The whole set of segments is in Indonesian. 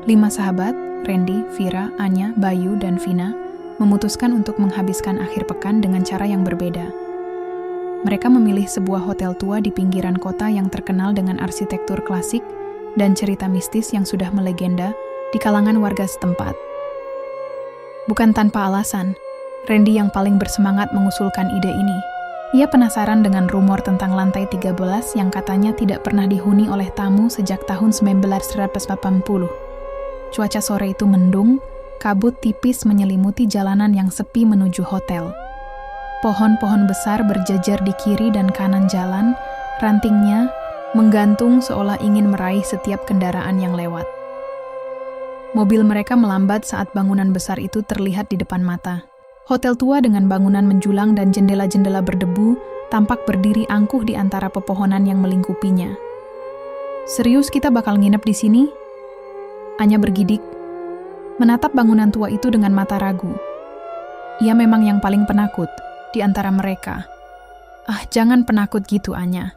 5 sahabat, Randy, Vira, Anya, Bayu, dan Vina, memutuskan untuk menghabiskan akhir pekan dengan cara yang berbeda. Mereka memilih sebuah hotel tua di pinggiran kota yang terkenal dengan arsitektur klasik dan cerita mistis yang sudah melegenda di kalangan warga setempat. Bukan tanpa alasan, Randy yang paling bersemangat mengusulkan ide ini. Ia penasaran dengan rumor tentang lantai 13 yang katanya tidak pernah dihuni oleh tamu sejak tahun 1980. Cuaca sore itu mendung, kabut tipis menyelimuti jalanan yang sepi menuju hotel. Pohon-pohon besar berjejer di kiri dan kanan jalan, rantingnya menggantung seolah ingin meraih setiap kendaraan yang lewat. Mobil mereka melambat saat bangunan besar itu terlihat di depan mata. Hotel tua dengan bangunan menjulang dan jendela-jendela berdebu tampak berdiri angkuh di antara pepohonan yang melingkupinya. "Serius kita bakal nginep di sini?" Anya bergidik, menatap bangunan tua itu dengan mata ragu. Ia memang yang paling penakut di antara mereka. "Ah, jangan penakut gitu, Anya.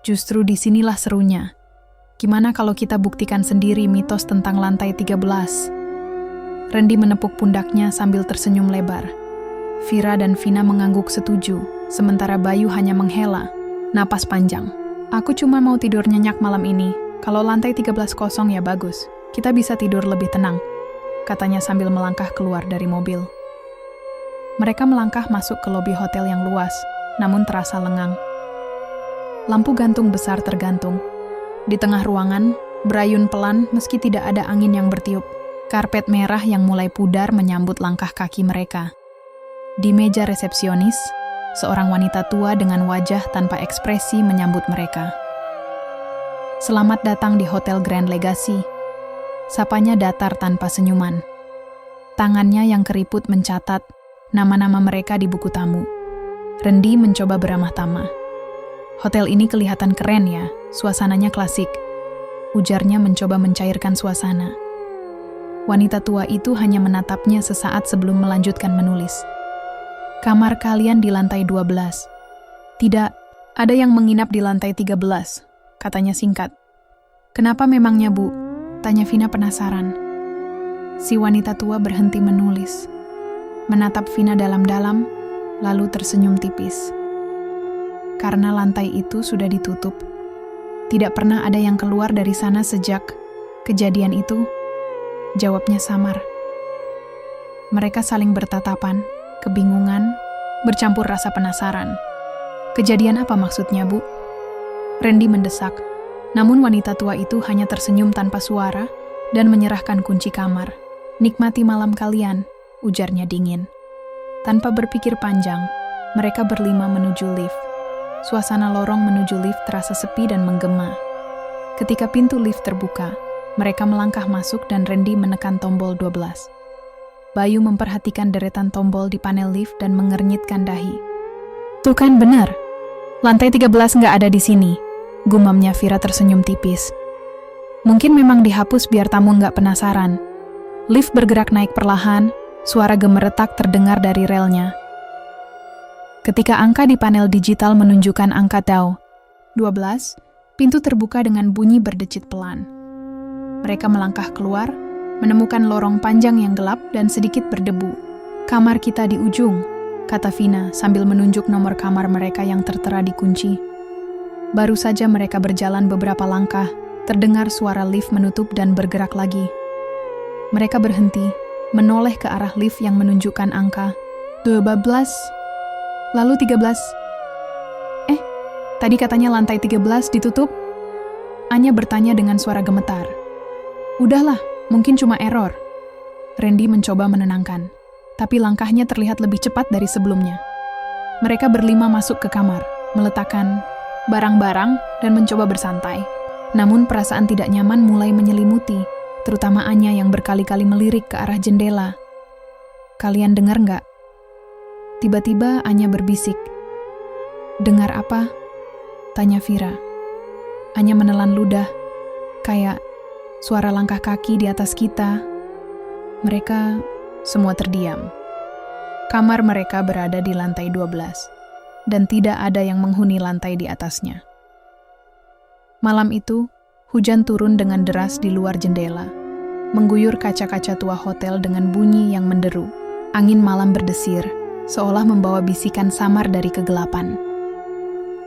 Justru disinilah serunya. Gimana kalau kita buktikan sendiri mitos tentang lantai 13? Randy menepuk pundaknya sambil tersenyum lebar. Vira dan Vina mengangguk setuju, sementara Bayu hanya menghela napas panjang. "Aku cuma mau tidur nyenyak malam ini. Kalau lantai 13 kosong ya bagus. Kita bisa tidur lebih tenang," katanya sambil melangkah keluar dari mobil. Mereka melangkah masuk ke lobi hotel yang luas, namun terasa lengang. Lampu gantung besar tergantung. Di tengah ruangan, berayun pelan meski tidak ada angin yang bertiup. Karpet merah yang mulai pudar menyambut langkah kaki mereka. Di meja resepsionis, seorang wanita tua dengan wajah tanpa ekspresi menyambut mereka. "Selamat datang di Hotel Grand Legacy," sapanya datar tanpa senyuman. Tangannya yang keriput mencatat nama-nama mereka di buku tamu. Randy mencoba beramah tamah. "Hotel ini kelihatan keren ya, suasananya klasik," ujarnya mencoba mencairkan suasana. Wanita tua itu hanya menatapnya sesaat sebelum melanjutkan menulis. "Kamar kalian di lantai 12. "Tidak, ada yang menginap di lantai 13, katanya singkat. "Kenapa memangnya, Bu?" tanya Vina penasaran. Si wanita tua berhenti menulis, menatap Vina dalam-dalam, lalu tersenyum tipis. "Karena lantai itu sudah ditutup. Tidak pernah ada yang keluar dari sana sejak kejadian itu," jawabnya samar. Mereka saling bertatapan, kebingungan, bercampur rasa penasaran. "Kejadian apa maksudnya, Bu?" Randy mendesak, namun wanita tua itu hanya tersenyum tanpa suara dan menyerahkan kunci kamar. "Nikmati malam kalian," ujarnya dingin. Tanpa berpikir panjang, mereka berlima menuju lift. Suasana lorong menuju lift terasa sepi dan menggema. Ketika pintu lift terbuka, mereka melangkah masuk dan Randy menekan tombol 12. Bayu memperhatikan deretan tombol di panel lift dan mengernyitkan dahi. "Tuh kan benar, lantai 13 nggak ada di sini," gumamnya Vira tersenyum tipis. "Mungkin memang dihapus biar tamu nggak penasaran." Lift bergerak naik perlahan, suara gemeretak terdengar dari relnya. Ketika angka di panel digital menunjukkan angka DAO 12, pintu terbuka dengan bunyi berdecit pelan. Mereka melangkah keluar, menemukan lorong panjang yang gelap dan sedikit berdebu. "Kamar kita di ujung," kata Vina sambil menunjuk nomor kamar mereka yang tertera di kunci. Baru saja mereka berjalan beberapa langkah, terdengar suara lift menutup dan bergerak lagi. Mereka berhenti, menoleh ke arah lift yang menunjukkan angka 12, lalu 13. Tadi katanya lantai 13 ditutup?" Anya bertanya dengan suara gemetar. "Udahlah, mungkin cuma error." Randy mencoba menenangkan, tapi langkahnya terlihat lebih cepat dari sebelumnya. Mereka berlima masuk ke kamar, meletakkan barang-barang dan mencoba bersantai. Namun perasaan tidak nyaman mulai menyelimuti, terutama Anya yang berkali-kali melirik ke arah jendela. "Kalian dengar nggak?" Tiba-tiba Anya berbisik. "Dengar apa?" tanya Vira. Anya menelan ludah, kayak suara langkah kaki di atas kita. Mereka semua terdiam. Kamar mereka berada di lantai 12, dan tidak ada yang menghuni lantai di atasnya. Malam itu, hujan turun dengan deras di luar jendela. mengguyur kaca-kaca tua hotel dengan bunyi yang menderu. Angin malam berdesir, seolah membawa bisikan samar dari kegelapan.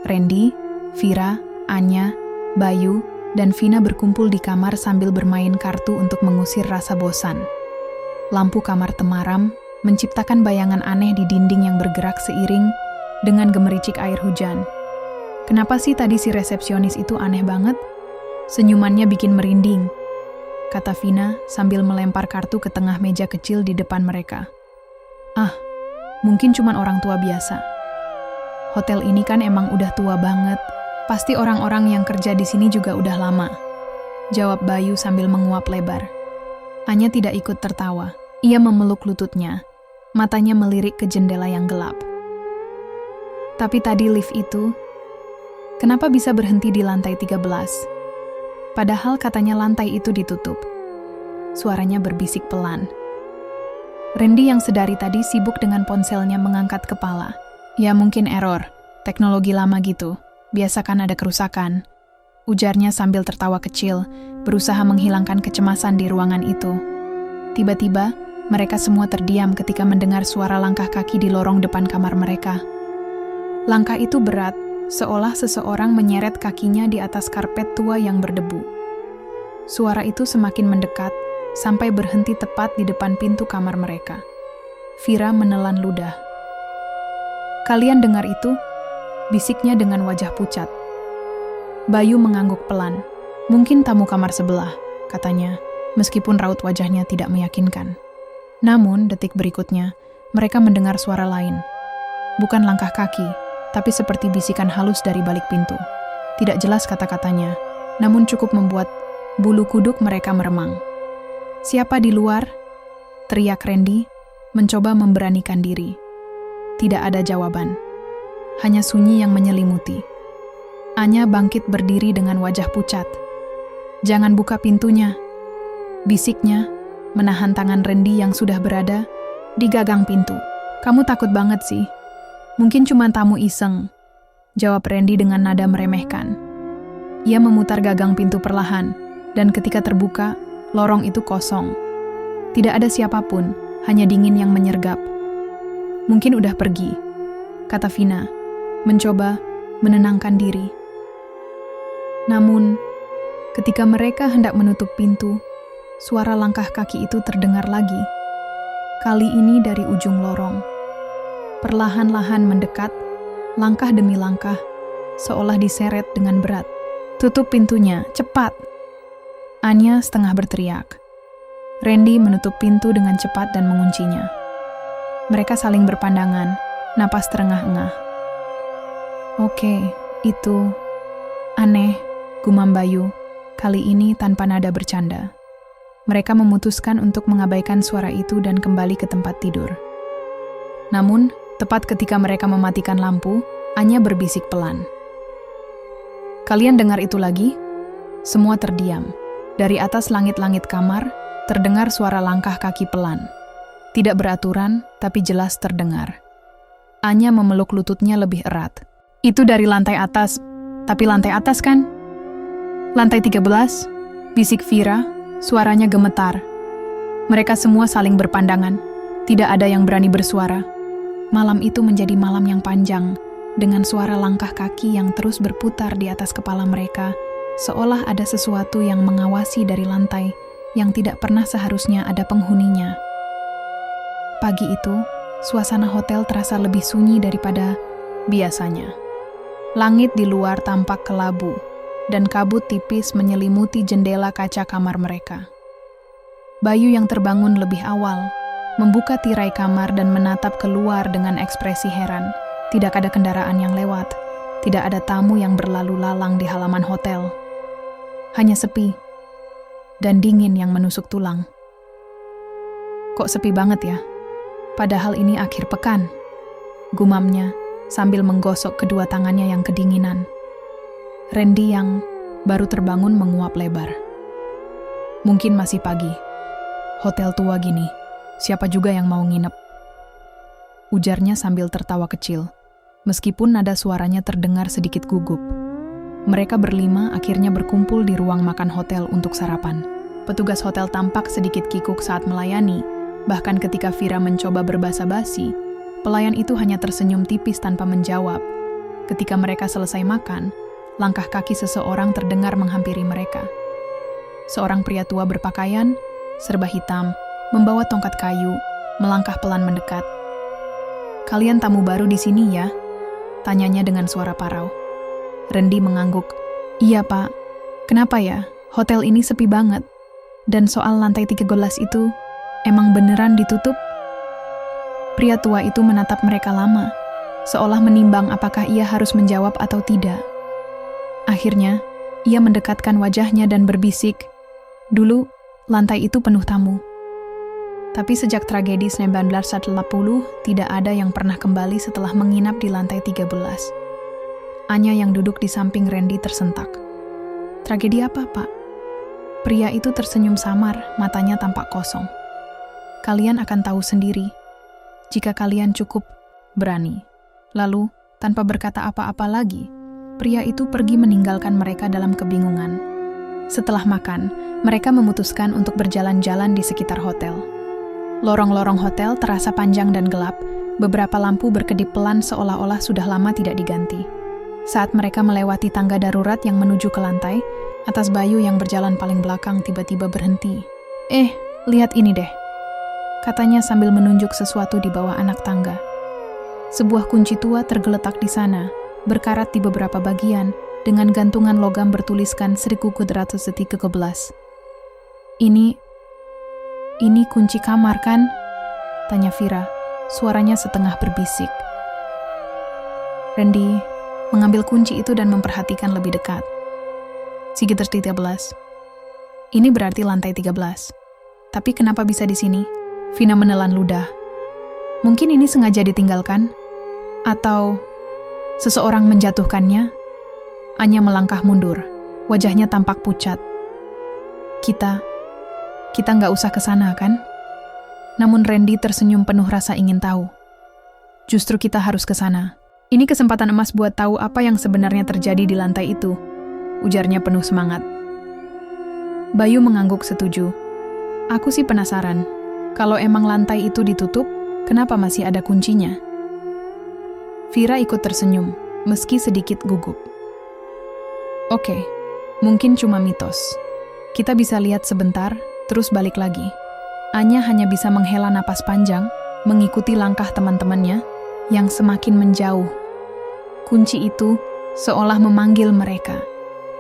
Randy, Vira, Anya, Bayu, dan Vina berkumpul di kamar sambil bermain kartu untuk mengusir rasa bosan. Lampu kamar temaram, menciptakan bayangan aneh di dinding yang bergerak seiring dengan gemericik air hujan. Kenapa sih tadi si resepsionis itu aneh banget? Senyumannya bikin merinding, kata Vina sambil melempar kartu ke tengah meja kecil di depan mereka. Ah, mungkin cuman orang tua biasa. Hotel ini kan emang udah tua banget. Pasti orang-orang yang kerja di sini juga udah lama, jawab Bayu sambil menguap lebar. Anya tidak ikut tertawa. Ia memeluk lututnya, matanya melirik ke jendela yang gelap. Tapi tadi lift itu, kenapa bisa berhenti di lantai 13? Padahal katanya lantai itu ditutup. Suaranya berbisik pelan. Randy yang sedari tadi sibuk dengan ponselnya mengangkat kepala. Ya mungkin error, teknologi lama gitu. Biasa kan ada kerusakan, ujarnya sambil tertawa kecil, berusaha menghilangkan kecemasan di ruangan itu. Tiba-tiba, mereka semua terdiam ketika mendengar suara langkah kaki di lorong depan kamar mereka. Langkah itu berat, seolah seseorang menyeret kakinya di atas karpet tua yang berdebu. Suara itu semakin mendekat, sampai berhenti tepat di depan pintu kamar mereka. Vira menelan ludah. "Kalian dengar itu?" bisiknya dengan wajah pucat. Bayu mengangguk pelan. "Mungkin tamu kamar sebelah," katanya, meskipun raut wajahnya tidak meyakinkan. Namun, detik berikutnya, mereka mendengar suara lain. Bukan langkah kaki, tapi seperti bisikan halus dari balik pintu. Tidak jelas kata-katanya, namun cukup membuat bulu kuduk mereka meremang. "Siapa di luar?" teriak Randy, mencoba memberanikan diri. Tidak ada jawaban. Hanya sunyi yang menyelimuti. Anya bangkit berdiri dengan wajah pucat. "Jangan buka pintunya," bisiknya, menahan tangan Randy yang sudah berada di gagang pintu. "Kamu takut banget sih. Mungkin cuma tamu iseng," jawab Randy dengan nada meremehkan. Ia memutar gagang pintu perlahan, dan ketika terbuka, lorong itu kosong. Tidak ada siapapun, hanya dingin yang menyergap. "Mungkin udah pergi," kata Vina, mencoba menenangkan diri. Namun, ketika mereka hendak menutup pintu, suara langkah kaki itu terdengar lagi. Kali ini dari ujung lorong. Perlahan-lahan mendekat, langkah demi langkah, seolah diseret dengan berat. "Tutup pintunya, cepat!" Anya setengah berteriak. Randy menutup pintu dengan cepat dan menguncinya. Mereka saling berpandangan, napas terengah-engah. "Oke, itu aneh," gumam Bayu, kali ini tanpa nada bercanda. Mereka memutuskan untuk mengabaikan suara itu dan kembali ke tempat tidur. Namun, tepat ketika mereka mematikan lampu, Anya berbisik pelan. "Kalian dengar itu lagi?" Semua terdiam. Dari atas langit-langit kamar, terdengar suara langkah kaki pelan. Tidak beraturan, tapi jelas terdengar. Anya memeluk lututnya lebih erat. "Itu dari lantai atas, tapi lantai atas kan?" "Lantai 13, bisik Vira, suaranya gemetar. Mereka semua saling berpandangan, tidak ada yang berani bersuara. Malam itu menjadi malam yang panjang, dengan suara langkah kaki yang terus berputar di atas kepala mereka, seolah ada sesuatu yang mengawasi dari lantai yang tidak pernah seharusnya ada penghuninya. Pagi itu, suasana hotel terasa lebih sunyi daripada biasanya. Langit di luar tampak kelabu, dan kabut tipis menyelimuti jendela kaca kamar mereka. Bayu yang terbangun lebih awal, membuka tirai kamar dan menatap keluar dengan ekspresi heran. Tidak ada kendaraan yang lewat, tidak ada tamu yang berlalu lalang di halaman hotel. Hanya sepi, dan dingin yang menusuk tulang. "Kok sepi banget ya? Padahal ini akhir pekan," gumamnya sambil menggosok kedua tangannya yang kedinginan. Randy yang baru terbangun menguap lebar. "Mungkin masih pagi. Hotel tua gini, siapa juga yang mau nginep?" ujarnya sambil tertawa kecil, meskipun nada suaranya terdengar sedikit gugup. Mereka berlima akhirnya berkumpul di ruang makan hotel untuk sarapan. Petugas hotel tampak sedikit kikuk saat melayani, bahkan ketika Vira mencoba berbasa-basi, pelayan itu hanya tersenyum tipis tanpa menjawab. Ketika mereka selesai makan, langkah kaki seseorang terdengar menghampiri mereka. Seorang pria tua berpakaian, serba hitam, membawa tongkat kayu, melangkah pelan mendekat. "Kalian tamu baru di sini ya?" tanyanya dengan suara parau. Randy mengangguk. "Iya, Pak. Kenapa ya? Hotel ini sepi banget. Dan soal lantai 13 itu, emang beneran ditutup?" Pria tua itu menatap mereka lama, seolah menimbang apakah ia harus menjawab atau tidak. Akhirnya, ia mendekatkan wajahnya dan berbisik, "Dulu, lantai itu penuh tamu. Tapi sejak tragedi 1980, tidak ada yang pernah kembali setelah menginap di lantai 13. Anya yang duduk di samping Randy tersentak. "Tragedi apa, Pak?" Pria itu tersenyum samar, matanya tampak kosong. "Kalian akan tahu sendiri, jika kalian cukup berani." Lalu, tanpa berkata apa-apa lagi, pria itu pergi meninggalkan mereka dalam kebingungan. Setelah makan, mereka memutuskan untuk berjalan-jalan di sekitar hotel. Lorong-lorong hotel terasa panjang dan gelap, beberapa lampu berkedip pelan seolah-olah sudah lama tidak diganti. Saat mereka melewati tangga darurat yang menuju ke lantai, atas Bayu yang berjalan paling belakang tiba-tiba berhenti. Lihat ini deh," katanya sambil menunjuk sesuatu di bawah anak tangga. Sebuah kunci tua tergeletak di sana, berkarat di beberapa bagian, dengan gantungan logam bertuliskan 1413. Ini kunci kamar kan?" tanya Vira, suaranya setengah berbisik. Randy mengambil kunci itu dan memperhatikan lebih dekat. 13. Ini berarti lantai 13. Tapi kenapa bisa di sini? Vina menelan ludah. Mungkin ini sengaja ditinggalkan? Atau seseorang menjatuhkannya? Anya melangkah mundur. Wajahnya tampak pucat. Kita nggak usah ke sana, kan? Namun Randy tersenyum penuh rasa ingin tahu. "Justru kita harus ke sana. Ini kesempatan emas buat tahu apa yang sebenarnya terjadi di lantai itu," ujarnya penuh semangat. Bayu mengangguk setuju. "Aku sih penasaran. Kalau emang lantai itu ditutup, kenapa masih ada kuncinya?" Vira ikut tersenyum, meski sedikit gugup. "Oke, mungkin cuma mitos. Kita bisa lihat sebentar, terus balik lagi." Anya hanya bisa menghela napas panjang, mengikuti langkah teman-temannya yang semakin menjauh. Kunci itu seolah memanggil mereka,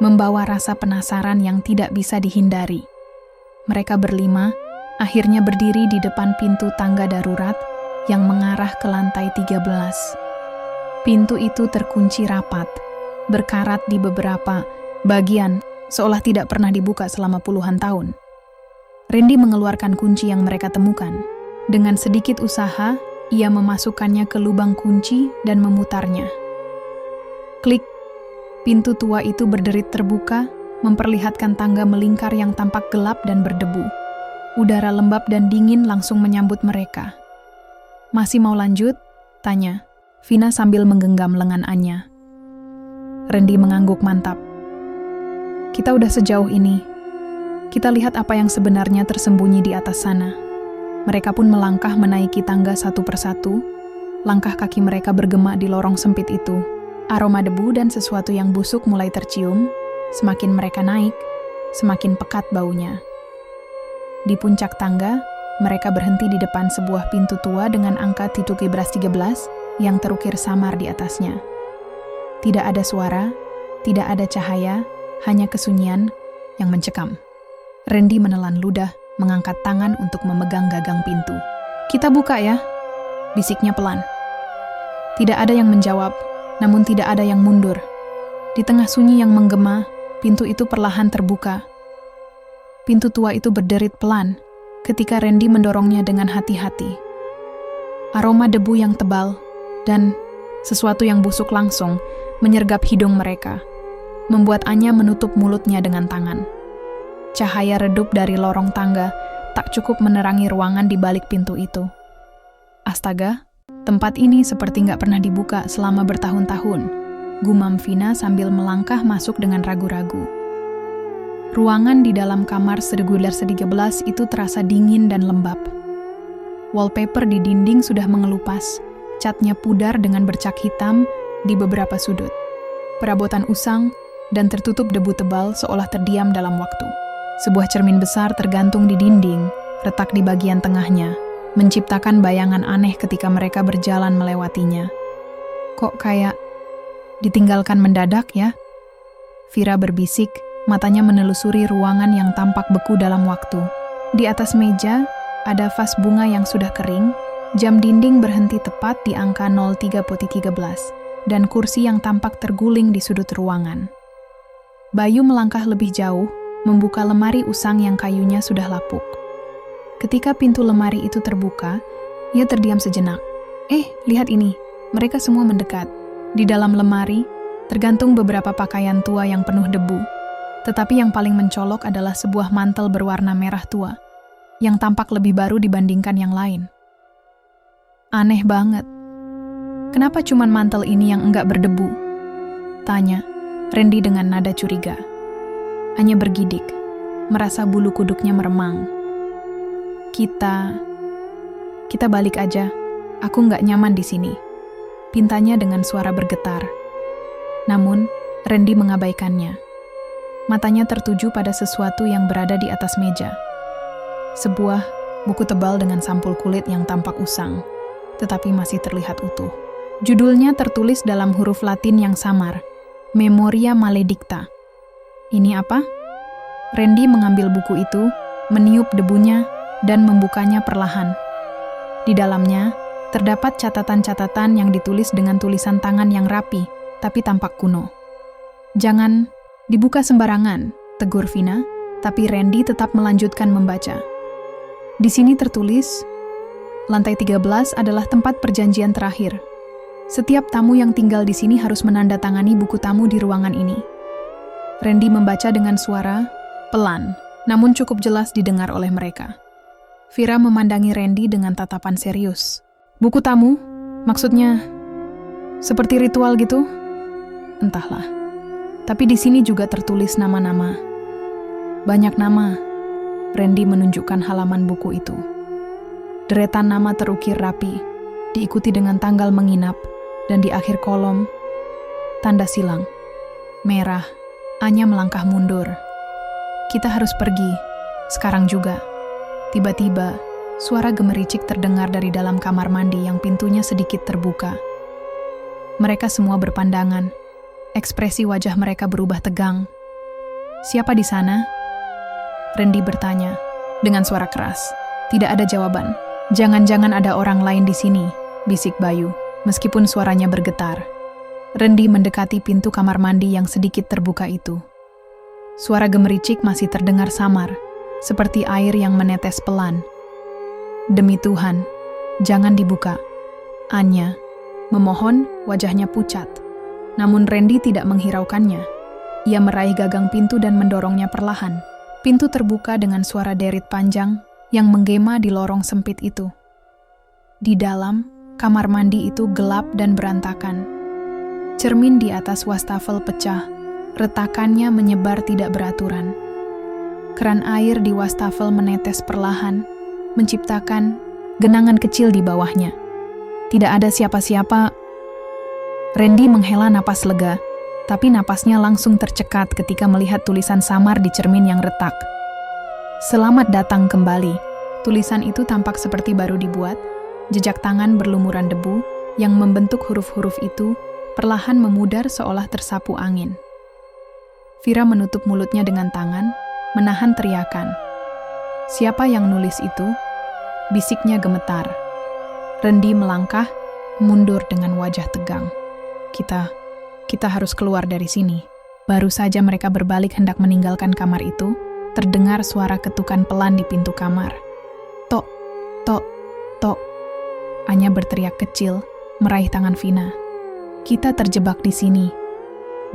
membawa rasa penasaran yang tidak bisa dihindari. Mereka berlima akhirnya berdiri di depan pintu tangga darurat yang mengarah ke lantai 13. Pintu itu terkunci rapat, berkarat di beberapa bagian, seolah tidak pernah dibuka selama puluhan tahun. Randy mengeluarkan kunci yang mereka temukan. Dengan sedikit usaha, ia memasukkannya ke lubang kunci dan memutarnya. Klik, pintu tua itu berderit terbuka, memperlihatkan tangga melingkar yang tampak gelap dan berdebu. Udara lembab dan dingin langsung menyambut mereka. "Masih mau lanjut?" tanya Vina sambil menggenggam lengan Anya. Randy mengangguk mantap. "Kita udah sejauh ini. Kita lihat apa yang sebenarnya tersembunyi di atas sana." Mereka pun melangkah menaiki tangga satu persatu. Langkah kaki mereka bergema di lorong sempit itu. Aroma debu dan sesuatu yang busuk mulai tercium. Semakin mereka naik, semakin pekat baunya. Di puncak tangga, mereka berhenti di depan sebuah pintu tua dengan angka 13 yang terukir samar di atasnya. Tidak ada suara, tidak ada cahaya, hanya kesunyian yang mencekam. Randy menelan ludah, mengangkat tangan untuk memegang gagang pintu. "Kita buka ya," bisiknya pelan. Tidak ada yang menjawab, namun tidak ada yang mundur. Di tengah sunyi yang menggema, pintu itu perlahan terbuka. Pintu tua itu berderit pelan ketika Randy mendorongnya dengan hati-hati. Aroma debu yang tebal dan sesuatu yang busuk langsung menyergap hidung mereka, membuat Anya menutup mulutnya dengan tangan. Cahaya redup dari lorong tangga tak cukup menerangi ruangan di balik pintu itu. "Astaga, tempat ini seperti nggak pernah dibuka selama bertahun-tahun," gumam Vina sambil melangkah masuk dengan ragu-ragu. Ruangan di dalam kamar seguler se-13 itu terasa dingin dan lembab. Wallpaper di dinding sudah mengelupas, catnya pudar dengan bercak hitam di beberapa sudut. Perabotan usang dan tertutup debu tebal seolah terdiam dalam waktu. Sebuah cermin besar tergantung di dinding, retak di bagian tengahnya, menciptakan bayangan aneh ketika mereka berjalan melewatinya. Kok kayak ditinggalkan mendadak ya? Vira berbisik, matanya menelusuri ruangan yang tampak beku dalam waktu. Di atas meja, ada vas bunga yang sudah kering, jam dinding berhenti tepat di angka 03.13, dan kursi yang tampak terguling di sudut ruangan. Bayu melangkah lebih jauh, membuka lemari usang yang kayunya sudah lapuk. Ketika pintu lemari itu terbuka, ia terdiam sejenak. Lihat ini, mereka semua mendekat. Di dalam lemari, tergantung beberapa pakaian tua yang penuh debu. Tetapi yang paling mencolok adalah sebuah mantel berwarna merah tua, yang tampak lebih baru dibandingkan yang lain. Aneh banget. Kenapa cuman mantel ini yang enggak berdebu? Tanya Randy dengan nada curiga. Anya bergidik, merasa bulu kuduknya meremang. Kita balik aja. Aku nggak nyaman di sini. Pintanya dengan suara bergetar. Namun, Randy mengabaikannya. Matanya tertuju pada sesuatu yang berada di atas meja. Sebuah buku tebal dengan sampul kulit yang tampak usang, tetapi masih terlihat utuh. Judulnya tertulis dalam huruf Latin yang samar, Memoria Maledicta. Ini apa? Randy mengambil buku itu, meniup debunya, dan membukanya perlahan. Di dalamnya, terdapat catatan-catatan yang ditulis dengan tulisan tangan yang rapi, tapi tampak kuno. Jangan dibuka sembarangan, tegur Vina, tapi Randy tetap melanjutkan membaca. Di sini tertulis, lantai 13 adalah tempat perjanjian terakhir. Setiap tamu yang tinggal di sini harus menandatangani buku tamu di ruangan ini. Randy membaca dengan suara pelan, namun cukup jelas didengar oleh mereka. Vira memandangi Randy dengan tatapan serius. Buku tamu? Maksudnya seperti ritual gitu? Entahlah. Tapi di sini juga tertulis nama-nama. Banyak nama. Randy menunjukkan halaman buku itu. Deretan nama terukir rapi, diikuti dengan tanggal menginap, dan di akhir kolom, tanda silang. Merah. Anya melangkah mundur. Kita harus pergi. Sekarang juga. Tiba-tiba, suara gemericik terdengar dari dalam kamar mandi yang pintunya sedikit terbuka. Mereka semua berpandangan. Ekspresi wajah mereka berubah tegang. Siapa di sana? Randy bertanya, dengan suara keras. Tidak ada jawaban. Jangan-jangan ada orang lain di sini, bisik Bayu, meskipun suaranya bergetar. Randy mendekati pintu kamar mandi yang sedikit terbuka itu. Suara gemericik masih terdengar samar, seperti air yang menetes pelan. Demi Tuhan, jangan dibuka. Anya memohon, wajahnya pucat. Namun Randy tidak menghiraukannya. Ia meraih gagang pintu dan mendorongnya perlahan. Pintu terbuka dengan suara derit panjang yang menggema di lorong sempit itu. Di dalam, kamar mandi itu gelap dan berantakan. Cermin di atas wastafel pecah, retakannya menyebar tidak beraturan. Keran air di wastafel menetes perlahan, menciptakan genangan kecil di bawahnya. Tidak ada siapa-siapa. Randy menghela napas lega, tapi napasnya langsung tercekat ketika melihat tulisan samar di cermin yang retak. Selamat datang kembali. Tulisan itu tampak seperti baru dibuat, jejak tangan berlumuran debu yang membentuk huruf-huruf itu perlahan memudar seolah tersapu angin. Vira menutup mulutnya dengan tangan, menahan teriakan. Siapa yang nulis itu? Bisiknya gemetar. Randy melangkah, mundur dengan wajah tegang. Kita harus keluar dari sini. Baru saja mereka berbalik hendak meninggalkan kamar itu, terdengar suara ketukan pelan di pintu kamar. Tok, tok, tok. Anya berteriak kecil, meraih tangan Vina. Kita terjebak di sini.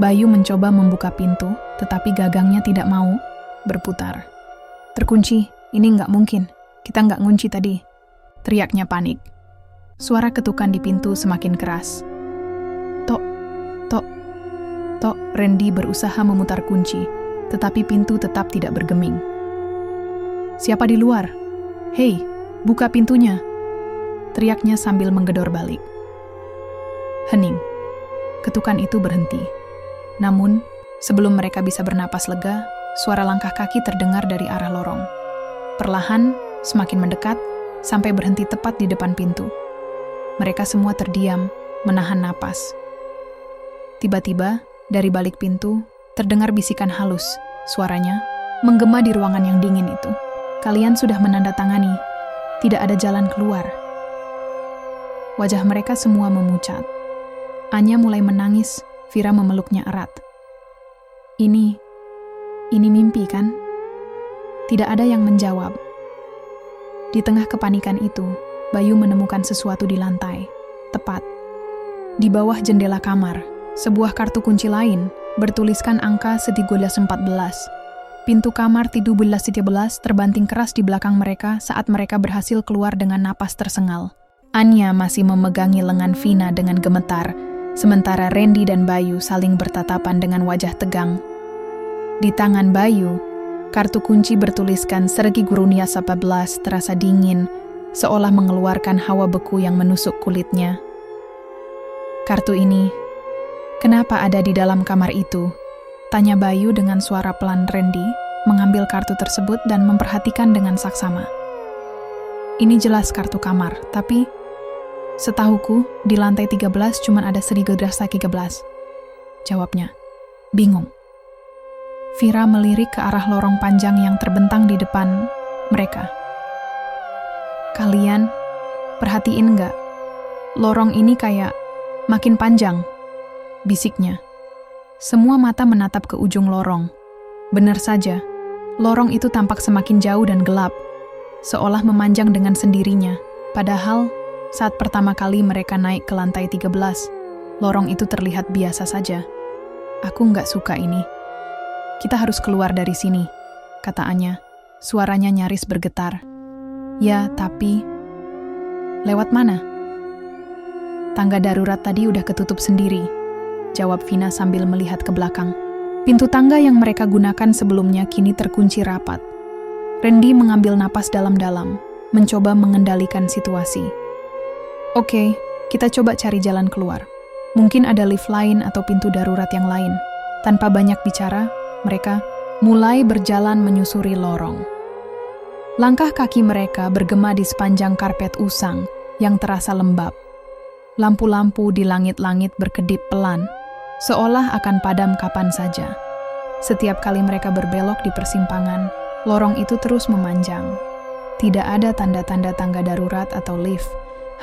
Bayu mencoba membuka pintu, tetapi gagangnya tidak mau berputar. Terkunci, ini nggak mungkin. Kita nggak ngunci tadi. Teriaknya panik. Suara ketukan di pintu semakin keras. Tok, tok, tok. Randy berusaha memutar kunci, tetapi pintu tetap tidak bergeming. "Siapa di luar? Hei, buka pintunya!" teriaknya sambil menggedor balik. Hening. Ketukan itu berhenti. Namun, sebelum mereka bisa bernapas lega, suara langkah kaki terdengar dari arah lorong. Perlahan, semakin mendekat, sampai berhenti tepat di depan pintu. Mereka semua terdiam, menahan napas. Tiba-tiba, dari balik pintu, terdengar bisikan halus. Suaranya menggema di ruangan yang dingin itu. "Kalian sudah menandatangani. Tidak ada jalan keluar." Wajah mereka semua memucat. Anya mulai menangis, Vira memeluknya erat. Ini mimpi kan? Tidak ada yang menjawab. Di tengah kepanikan itu, Bayu menemukan sesuatu di lantai. Tepat di bawah jendela kamar, sebuah kartu kunci lain bertuliskan angka 1314. Pintu kamar 1313 terbanting keras di belakang mereka saat mereka berhasil keluar dengan napas tersengal. Anya masih memegangi lengan Vina dengan gemetar, sementara Randy dan Bayu saling bertatapan dengan wajah tegang. Di tangan Bayu, kartu kunci bertuliskan Sergi Gurunia 14 terasa dingin, seolah mengeluarkan hawa beku yang menusuk kulitnya. "Kartu ini, kenapa ada di dalam kamar itu?" tanya Bayu dengan suara pelan. Randy mengambil kartu tersebut dan memperhatikan dengan saksama. "Ini jelas kartu kamar, tapi setahuku di lantai 13 cuma ada Serigala 13, jawabnya, bingung. Vira melirik ke arah lorong panjang yang terbentang di depan mereka. "Kalian perhatiin nggak? Lorong ini kayak makin panjang," bisiknya. Semua mata menatap ke ujung lorong. Benar saja, lorong itu tampak semakin jauh dan gelap, seolah memanjang dengan sendirinya. Padahal, saat pertama kali mereka naik ke lantai 13, lorong itu terlihat biasa saja. "Aku nggak suka ini. Kita harus keluar dari sini," kata Anya. Suaranya nyaris bergetar. "Ya, tapi lewat mana?" "Tangga darurat tadi udah ketutup sendiri," jawab Vina sambil melihat ke belakang. Pintu tangga yang mereka gunakan sebelumnya kini terkunci rapat. Randy mengambil napas dalam-dalam, mencoba mengendalikan situasi. "Oke, kita coba cari jalan keluar. Mungkin ada lift lain atau pintu darurat yang lain." Tanpa banyak bicara, mereka mulai berjalan menyusuri lorong. Langkah kaki mereka bergema di sepanjang karpet usang yang terasa lembab. Lampu-lampu di langit-langit berkedip pelan, seolah akan padam kapan saja. Setiap kali mereka berbelok di persimpangan, lorong itu terus memanjang. Tidak ada tanda-tanda tangga darurat atau lift,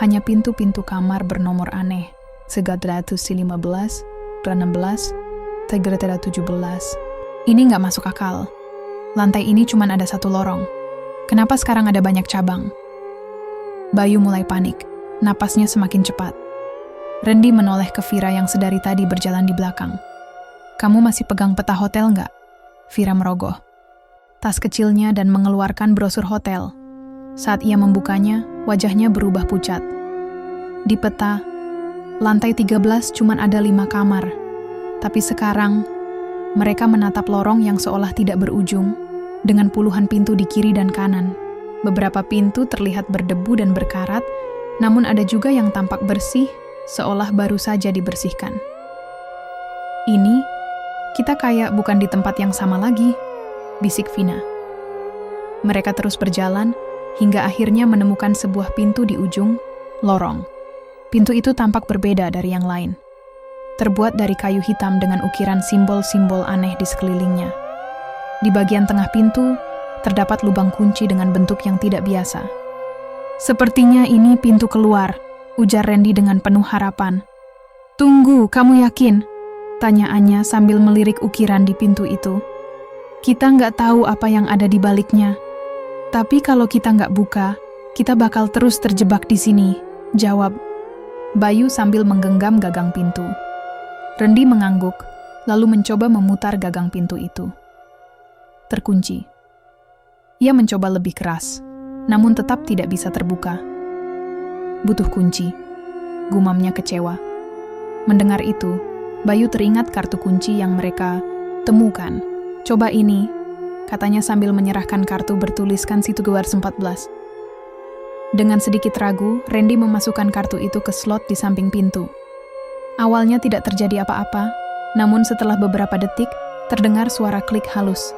hanya pintu-pintu kamar bernomor aneh, 315, 316, 317. Ini nggak masuk akal. Lantai ini cuma ada satu lorong. Kenapa sekarang ada banyak cabang? Bayu mulai panik, napasnya semakin cepat. Randy menoleh ke Vira yang sedari tadi berjalan di belakang. "Kamu masih pegang peta hotel nggak?" Vira merogoh tas kecilnya dan mengeluarkan brosur hotel. Saat ia membukanya, wajahnya berubah pucat. Di peta, lantai 13 cuma ada 5 kamar. Tapi sekarang, mereka menatap lorong yang seolah tidak berujung, dengan puluhan pintu di kiri dan kanan. Beberapa pintu terlihat berdebu dan berkarat, namun ada juga yang tampak bersih, seolah baru saja dibersihkan. "Ini, kita kayak bukan di tempat yang sama lagi," bisik Vina. Mereka terus berjalan, hingga akhirnya menemukan sebuah pintu di ujung lorong. Pintu itu tampak berbeda dari yang lain. Terbuat dari kayu hitam dengan ukiran simbol-simbol aneh di sekelilingnya. Di bagian tengah pintu, terdapat lubang kunci dengan bentuk yang tidak biasa. "Sepertinya ini pintu keluar," ujar Randy dengan penuh harapan. "Tunggu, kamu yakin?" tanya Anya sambil melirik ukiran di pintu itu. "Kita nggak tahu apa yang ada di baliknya. Tapi kalau kita nggak buka, kita bakal terus terjebak di sini," jawab Bayu sambil menggenggam gagang pintu. Randy mengangguk, lalu mencoba memutar gagang pintu itu. Terkunci. Ia mencoba lebih keras, namun tetap tidak bisa terbuka. "Butuh kunci," gumamnya kecewa. Mendengar itu, Bayu teringat kartu kunci yang mereka temukan. Coba ini, katanya sambil menyerahkan kartu bertuliskan Situ Gewars 14. Dengan sedikit ragu, Randy memasukkan kartu itu ke slot di samping pintu. Awalnya tidak terjadi apa-apa, namun setelah beberapa detik, terdengar suara klik halus.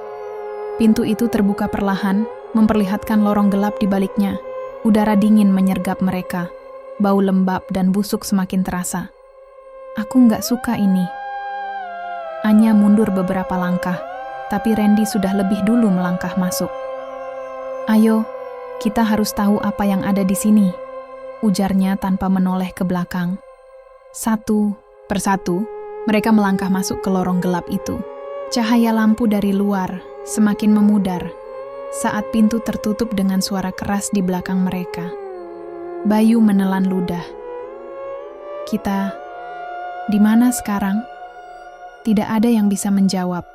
Pintu itu terbuka perlahan, memperlihatkan lorong gelap di baliknya. Udara dingin menyergap mereka. Bau lembab dan busuk semakin terasa. Aku nggak suka ini. Anya mundur beberapa langkah, tapi Randy sudah lebih dulu melangkah masuk. Ayo, kita harus tahu apa yang ada di sini, ujarnya tanpa menoleh ke belakang. Satu persatu, mereka melangkah masuk ke lorong gelap itu. Cahaya lampu dari luar semakin memudar saat pintu tertutup dengan suara keras di belakang mereka. Bayu menelan ludah. Kita di mana sekarang? Tidak ada yang bisa menjawab.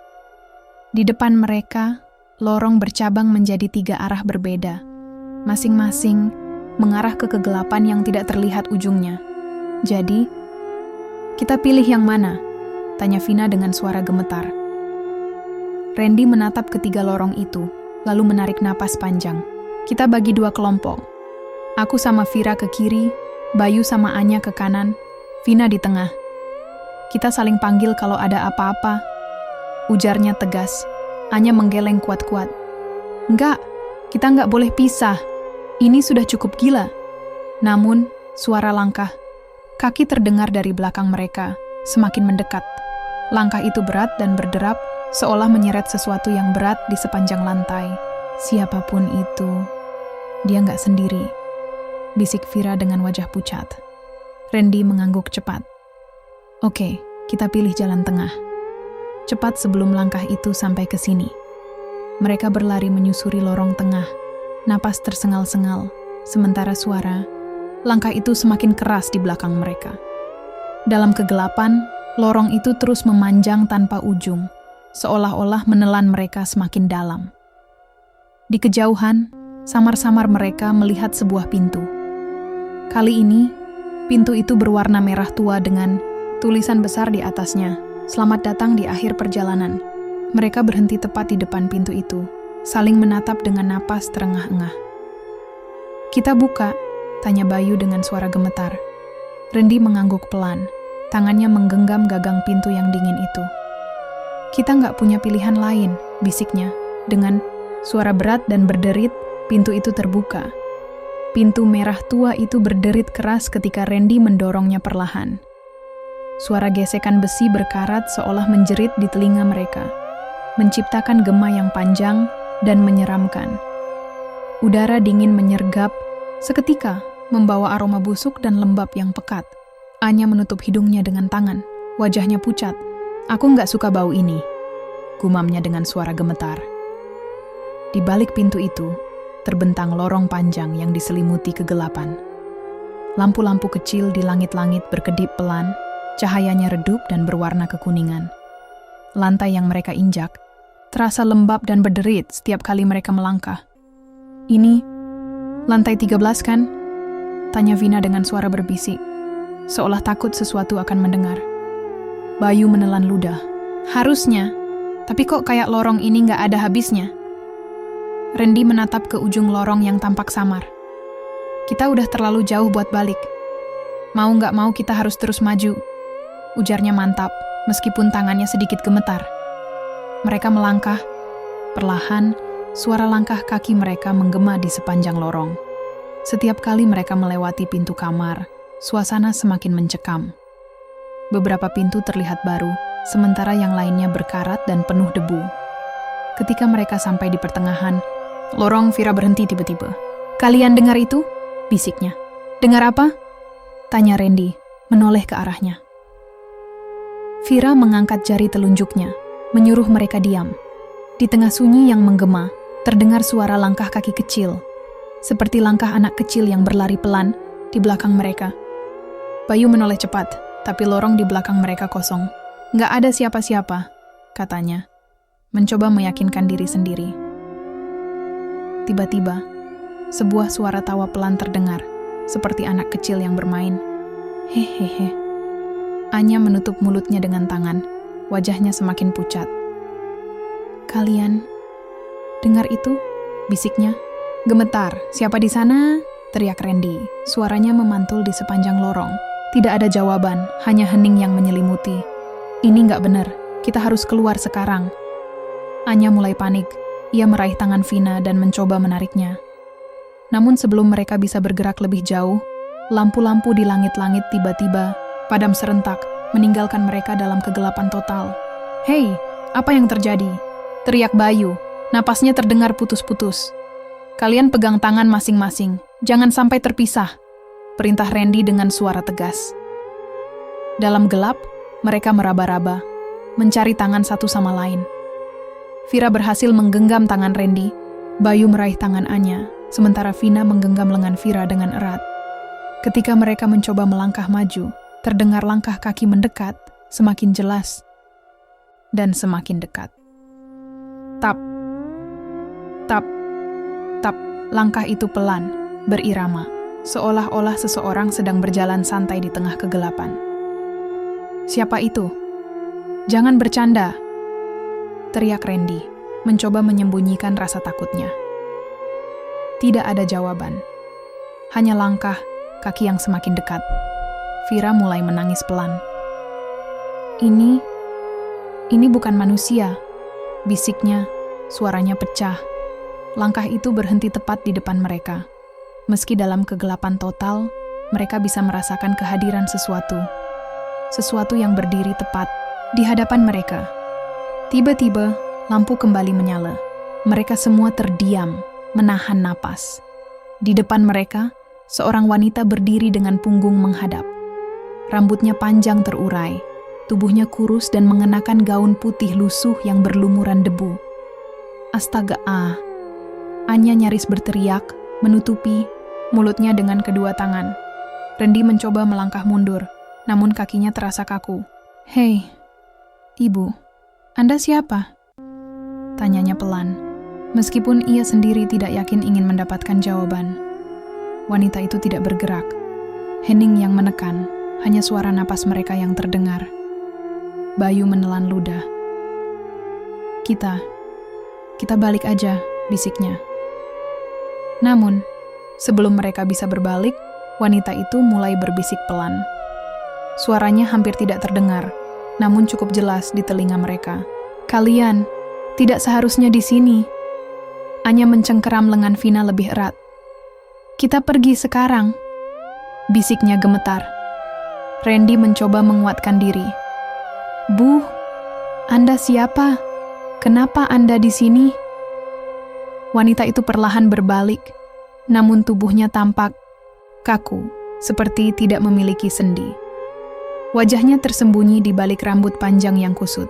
Di depan mereka, lorong bercabang menjadi 3 arah berbeda. Masing-masing mengarah ke kegelapan yang tidak terlihat ujungnya. Jadi, kita pilih yang mana? Tanya Vina dengan suara gemetar. Randy menatap ketiga lorong itu, lalu menarik napas panjang. Kita bagi 2 kelompok. Aku sama Vira ke kiri, Bayu sama Anya ke kanan, Vina di tengah. Kita saling panggil kalau ada apa-apa. Ujarnya tegas. Anya menggeleng kuat-kuat. Enggak, kita enggak boleh pisah. Ini sudah cukup gila. Namun, suara langkah. Kaki terdengar dari belakang mereka, semakin mendekat. Langkah itu berat dan berderap, seolah menyeret sesuatu yang berat di sepanjang lantai. Siapapun itu, dia nggak sendiri, bisik Vira dengan wajah pucat. Randy mengangguk cepat. Oke, kita pilih jalan tengah. Cepat sebelum langkah itu sampai ke sini. Mereka berlari menyusuri lorong tengah, napas tersengal-sengal, sementara suara, langkah itu semakin keras di belakang mereka. Dalam kegelapan, lorong itu terus memanjang tanpa ujung, seolah-olah menelan mereka semakin dalam. Di kejauhan, samar-samar mereka melihat sebuah pintu. Kali ini, pintu itu berwarna merah tua dengan tulisan besar di atasnya, "Selamat datang di akhir perjalanan." Mereka berhenti tepat di depan pintu itu, saling menatap dengan napas terengah-engah. "Kita buka?" tanya Bayu dengan suara gemetar. Randy mengangguk pelan, tangannya menggenggam gagang pintu yang dingin itu. "Kita nggak punya pilihan lain," bisiknya. Dengan suara berat dan berderit, pintu itu terbuka. Pintu merah tua itu berderit keras ketika Randy mendorongnya perlahan. Suara gesekan besi berkarat seolah menjerit di telinga mereka, menciptakan gema yang panjang dan menyeramkan. Udara dingin menyergap, seketika membawa aroma busuk dan lembab yang pekat. Anya menutup hidungnya dengan tangan, wajahnya pucat. "Aku nggak suka bau ini," gumamnya dengan suara gemetar. Di balik pintu itu, terbentang lorong panjang yang diselimuti kegelapan. Lampu-lampu kecil di langit-langit berkedip pelan, cahayanya redup dan berwarna kekuningan. Lantai yang mereka injak terasa lembab dan berderit setiap kali mereka melangkah. "Ini lantai 13 kan?" tanya Vina dengan suara berbisik, seolah takut sesuatu akan mendengar. Bayu menelan ludah. "Harusnya, tapi kok kayak lorong ini nggak ada habisnya?" Randy menatap ke ujung lorong yang tampak samar. "Kita udah terlalu jauh buat balik. Mau nggak mau kita harus terus maju," ujarnya mantap, meskipun tangannya sedikit gemetar. Mereka melangkah. Perlahan, suara langkah kaki mereka menggema di sepanjang lorong. Setiap kali mereka melewati pintu kamar, suasana semakin mencekam. Beberapa pintu terlihat baru, sementara yang lainnya berkarat dan penuh debu. Ketika mereka sampai di pertengahan, lorong, Vira berhenti tiba-tiba. "Kalian dengar itu?" bisiknya. "Dengar apa?" tanya Randy, menoleh ke arahnya. Vira mengangkat jari telunjuknya, menyuruh mereka diam. Di tengah sunyi yang menggema, terdengar suara langkah kaki kecil, seperti langkah anak kecil yang berlari pelan di belakang mereka. Bayu menoleh cepat, tapi lorong di belakang mereka kosong. "Nggak ada siapa-siapa," katanya, mencoba meyakinkan diri sendiri. Tiba-tiba, sebuah suara tawa pelan terdengar, seperti anak kecil yang bermain. "Hehehe." Anya menutup mulutnya dengan tangan, wajahnya semakin pucat. Kalian dengar itu? Bisiknya. Gemetar, siapa di sana? Teriak Randy. Suaranya memantul di sepanjang lorong. Tidak ada jawaban, hanya hening yang menyelimuti. Ini nggak benar, kita harus keluar sekarang. Anya mulai panik. Ia meraih tangan Vina dan mencoba menariknya. Namun sebelum mereka bisa bergerak lebih jauh, lampu-lampu di langit-langit tiba-tiba padam serentak, meninggalkan mereka dalam kegelapan total. Hei, apa yang terjadi? Teriak Bayu, napasnya terdengar putus-putus. Kalian pegang tangan masing-masing, jangan sampai terpisah. Perintah Randy dengan suara tegas. Dalam gelap, mereka meraba-raba, mencari tangan satu sama lain. Vira berhasil menggenggam tangan Randy, Bayu meraih tangan Anya, sementara Vina menggenggam lengan Vira dengan erat. Ketika mereka mencoba melangkah maju, terdengar langkah kaki mendekat, semakin jelas, dan semakin dekat. Tap, tap, tap, langkah itu pelan, berirama, seolah-olah seseorang sedang berjalan santai di tengah kegelapan. Siapa itu? Jangan bercanda, teriak Randy, mencoba menyembunyikan rasa takutnya. Tidak ada jawaban, hanya langkah kaki yang semakin dekat. Vira mulai menangis pelan. Ini bukan manusia, bisiknya, suaranya pecah. Langkah itu berhenti tepat di depan mereka. Meski dalam kegelapan total, mereka bisa merasakan kehadiran sesuatu. Sesuatu yang berdiri tepat di hadapan mereka. Tiba-tiba, lampu kembali menyala. Mereka semua terdiam, menahan napas. Di depan mereka, seorang wanita berdiri dengan punggung menghadap. Rambutnya panjang terurai, tubuhnya kurus dan mengenakan gaun putih lusuh yang berlumuran debu. Astaga, Anya nyaris berteriak, menutupi mulutnya dengan kedua tangan. Randy mencoba melangkah mundur, namun kakinya terasa kaku. Hei, Ibu, Anda siapa? Tanyanya pelan, meskipun ia sendiri tidak yakin ingin mendapatkan jawaban. Wanita itu tidak bergerak. Hening yang menekan, hanya suara napas mereka yang terdengar. Bayu menelan ludah. Kita balik aja, bisiknya. Namun, sebelum mereka bisa berbalik, wanita itu mulai berbisik pelan. Suaranya hampir tidak terdengar, namun cukup jelas di telinga mereka. Kalian tidak seharusnya di sini. Anya mencengkeram lengan Vina lebih erat. Kita pergi sekarang. Bisiknya gemetar. Randy mencoba menguatkan diri. Bu, Anda siapa? Kenapa Anda di sini? Wanita itu perlahan berbalik, namun tubuhnya tampak kaku, seperti tidak memiliki sendi. Wajahnya tersembunyi di balik rambut panjang yang kusut.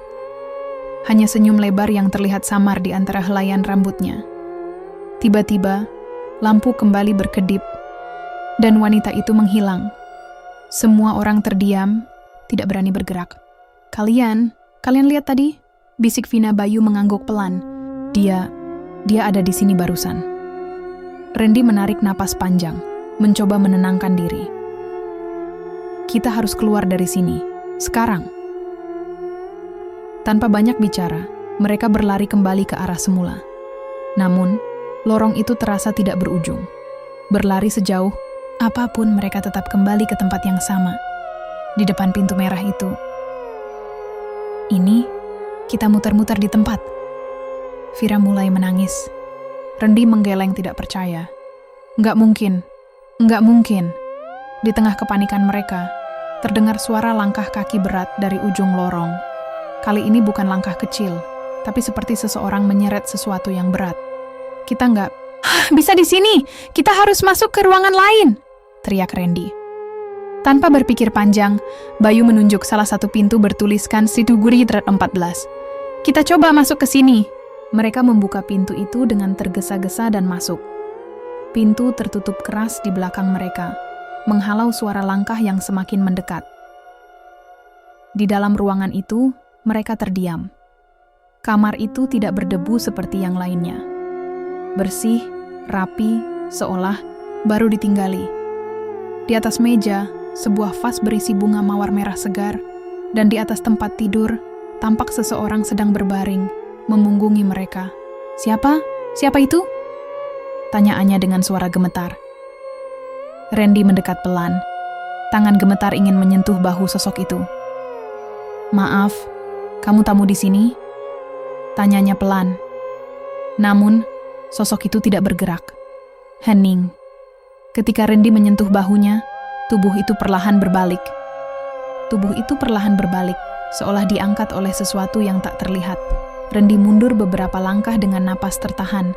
Hanya senyum lebar yang terlihat samar di antara helaian rambutnya. Tiba-tiba, lampu kembali berkedip, dan wanita itu menghilang. Semua orang terdiam, tidak berani bergerak. Kalian lihat tadi? Bisik Vina. Bayu mengangguk pelan. Dia ada di sini barusan. Randy menarik napas panjang, mencoba menenangkan diri. Kita harus keluar dari sini, sekarang. Tanpa banyak bicara, mereka berlari kembali ke arah semula. Namun, lorong itu terasa tidak berujung. Berlari sejauh apapun, mereka tetap kembali ke tempat yang sama, di depan pintu merah itu. Ini, kita muter-muter di tempat. Vira mulai menangis. Randy menggeleng tidak percaya. Nggak mungkin. Di tengah kepanikan mereka, terdengar suara langkah kaki berat dari ujung lorong. Kali ini bukan langkah kecil, tapi seperti seseorang menyeret sesuatu yang berat. Kita nggak bisa di sini. Kita harus masuk ke ruangan lain, teriak Randy. Tanpa berpikir panjang, Bayu menunjuk salah satu pintu bertuliskan Situguri 14. Kita coba masuk ke sini. Mereka membuka pintu itu dengan tergesa-gesa dan masuk. Pintu tertutup keras di belakang mereka, menghalau suara langkah yang semakin mendekat. Di dalam ruangan itu, mereka terdiam. Kamar itu tidak berdebu seperti yang lainnya. Bersih, rapi, seolah baru ditinggali. Di atas meja, sebuah vas berisi bunga mawar merah segar, dan di atas tempat tidur, tampak seseorang sedang berbaring, memunggungi mereka. Siapa? Siapa itu? Tanya Anya dengan suara gemetar. Randy mendekat pelan. Tangan gemetar ingin menyentuh bahu sosok itu. Maaf, kamu tamu di sini? Tanyanya pelan. Namun, sosok itu tidak bergerak. Hening. Ketika Randy menyentuh bahunya, tubuh itu perlahan berbalik. Seolah diangkat oleh sesuatu yang tak terlihat. Randy mundur beberapa langkah dengan napas tertahan,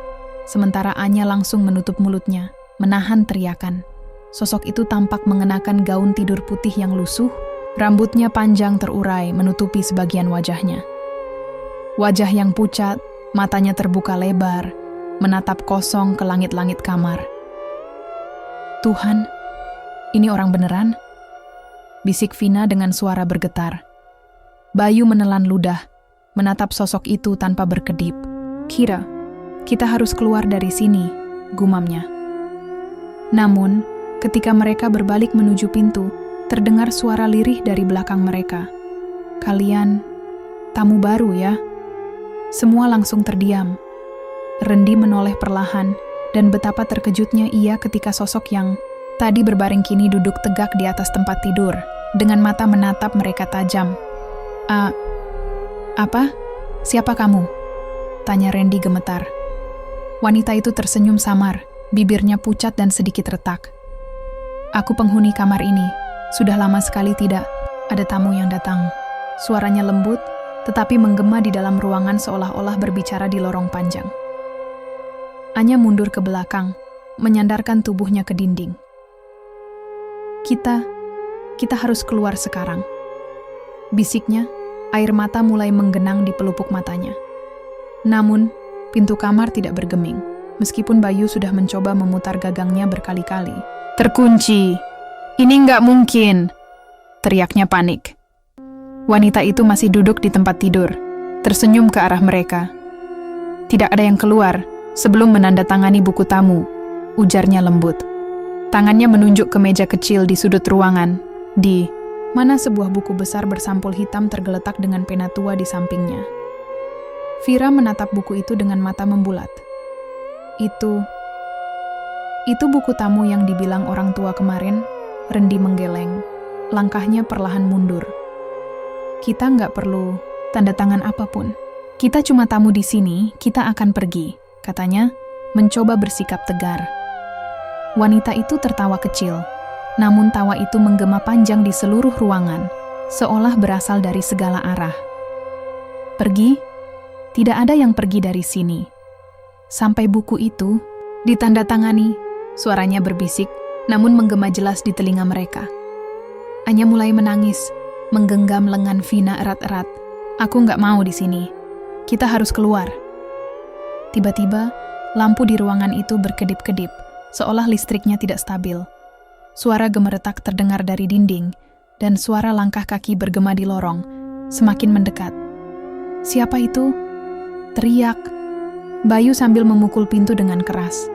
sementara Anya langsung menutup mulutnya, menahan teriakan. Sosok itu tampak mengenakan gaun tidur putih yang lusuh, rambutnya panjang terurai menutupi sebagian wajahnya. Wajah yang pucat, matanya terbuka lebar, menatap kosong ke langit-langit kamar. Tuhan, ini orang beneran? Bisik Vina dengan suara bergetar. Bayu menelan ludah, menatap sosok itu tanpa berkedip. Kira, kita harus keluar dari sini, gumamnya. Namun, ketika mereka berbalik menuju pintu, terdengar suara lirih dari belakang mereka. Kalian, tamu baru ya? Semua langsung terdiam. Randy menoleh perlahan, dan betapa terkejutnya ia ketika sosok yang tadi berbaring kini duduk tegak di atas tempat tidur, dengan mata menatap mereka tajam. Apa? Siapa kamu? Tanya Randy gemetar. Wanita itu tersenyum samar, bibirnya pucat dan sedikit retak. Aku penghuni kamar ini. Sudah lama sekali tidak ada tamu yang datang. Suaranya lembut, tetapi menggema di dalam ruangan seolah-olah berbicara di lorong panjang. Anya mundur ke belakang, menyandarkan tubuhnya ke dinding. Kita harus keluar sekarang. Bisiknya, air mata mulai menggenang di pelupuk matanya. Namun, pintu kamar tidak bergeming, meskipun Bayu sudah mencoba memutar gagangnya berkali-kali. Terkunci! Ini nggak mungkin! Teriaknya panik. Wanita itu masih duduk di tempat tidur, tersenyum ke arah mereka. Tidak ada yang keluar sebelum menandatangani buku tamu, ujarnya lembut. Tangannya menunjuk ke meja kecil di sudut ruangan, di mana sebuah buku besar bersampul hitam tergeletak dengan pena tua di sampingnya. Vira menatap buku itu dengan mata membulat. Itu buku tamu yang dibilang orang tua kemarin. Randy menggeleng, langkahnya perlahan mundur. Kita nggak perlu tanda tangan apapun. Kita cuma tamu di sini, kita akan pergi, katanya, mencoba bersikap tegar. Wanita itu tertawa kecil, namun tawa itu menggema panjang di seluruh ruangan, seolah berasal dari segala arah. Pergi? Tidak ada yang pergi dari sini. Sampai buku itu ditandatangani, suaranya berbisik, namun menggema jelas di telinga mereka. Anya mulai menangis, menggenggam lengan Vina erat-erat. Aku nggak mau di sini. Kita harus keluar. Tiba-tiba, lampu di ruangan itu berkedip-kedip, seolah listriknya tidak stabil. Suara gemeretak terdengar dari dinding, dan suara langkah kaki bergema di lorong, semakin mendekat. Siapa itu? Teriak Bayu sambil memukul pintu dengan keras.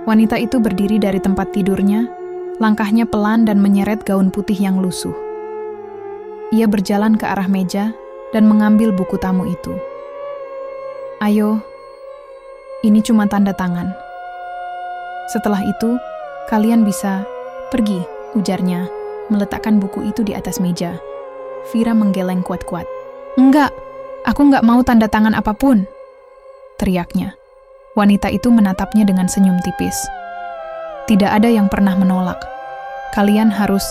Wanita itu berdiri dari tempat tidurnya, langkahnya pelan dan menyeret gaun putih yang lusuh. Ia berjalan ke arah meja dan mengambil buku tamu itu. Ayo, ini cuma tanda tangan. Setelah itu, kalian bisa pergi, ujarnya, meletakkan buku itu di atas meja. Vira menggeleng kuat-kuat. Enggak, aku nggak mau tanda tangan apapun, teriaknya. Wanita itu menatapnya dengan senyum tipis. Tidak ada yang pernah menolak. Kalian harus,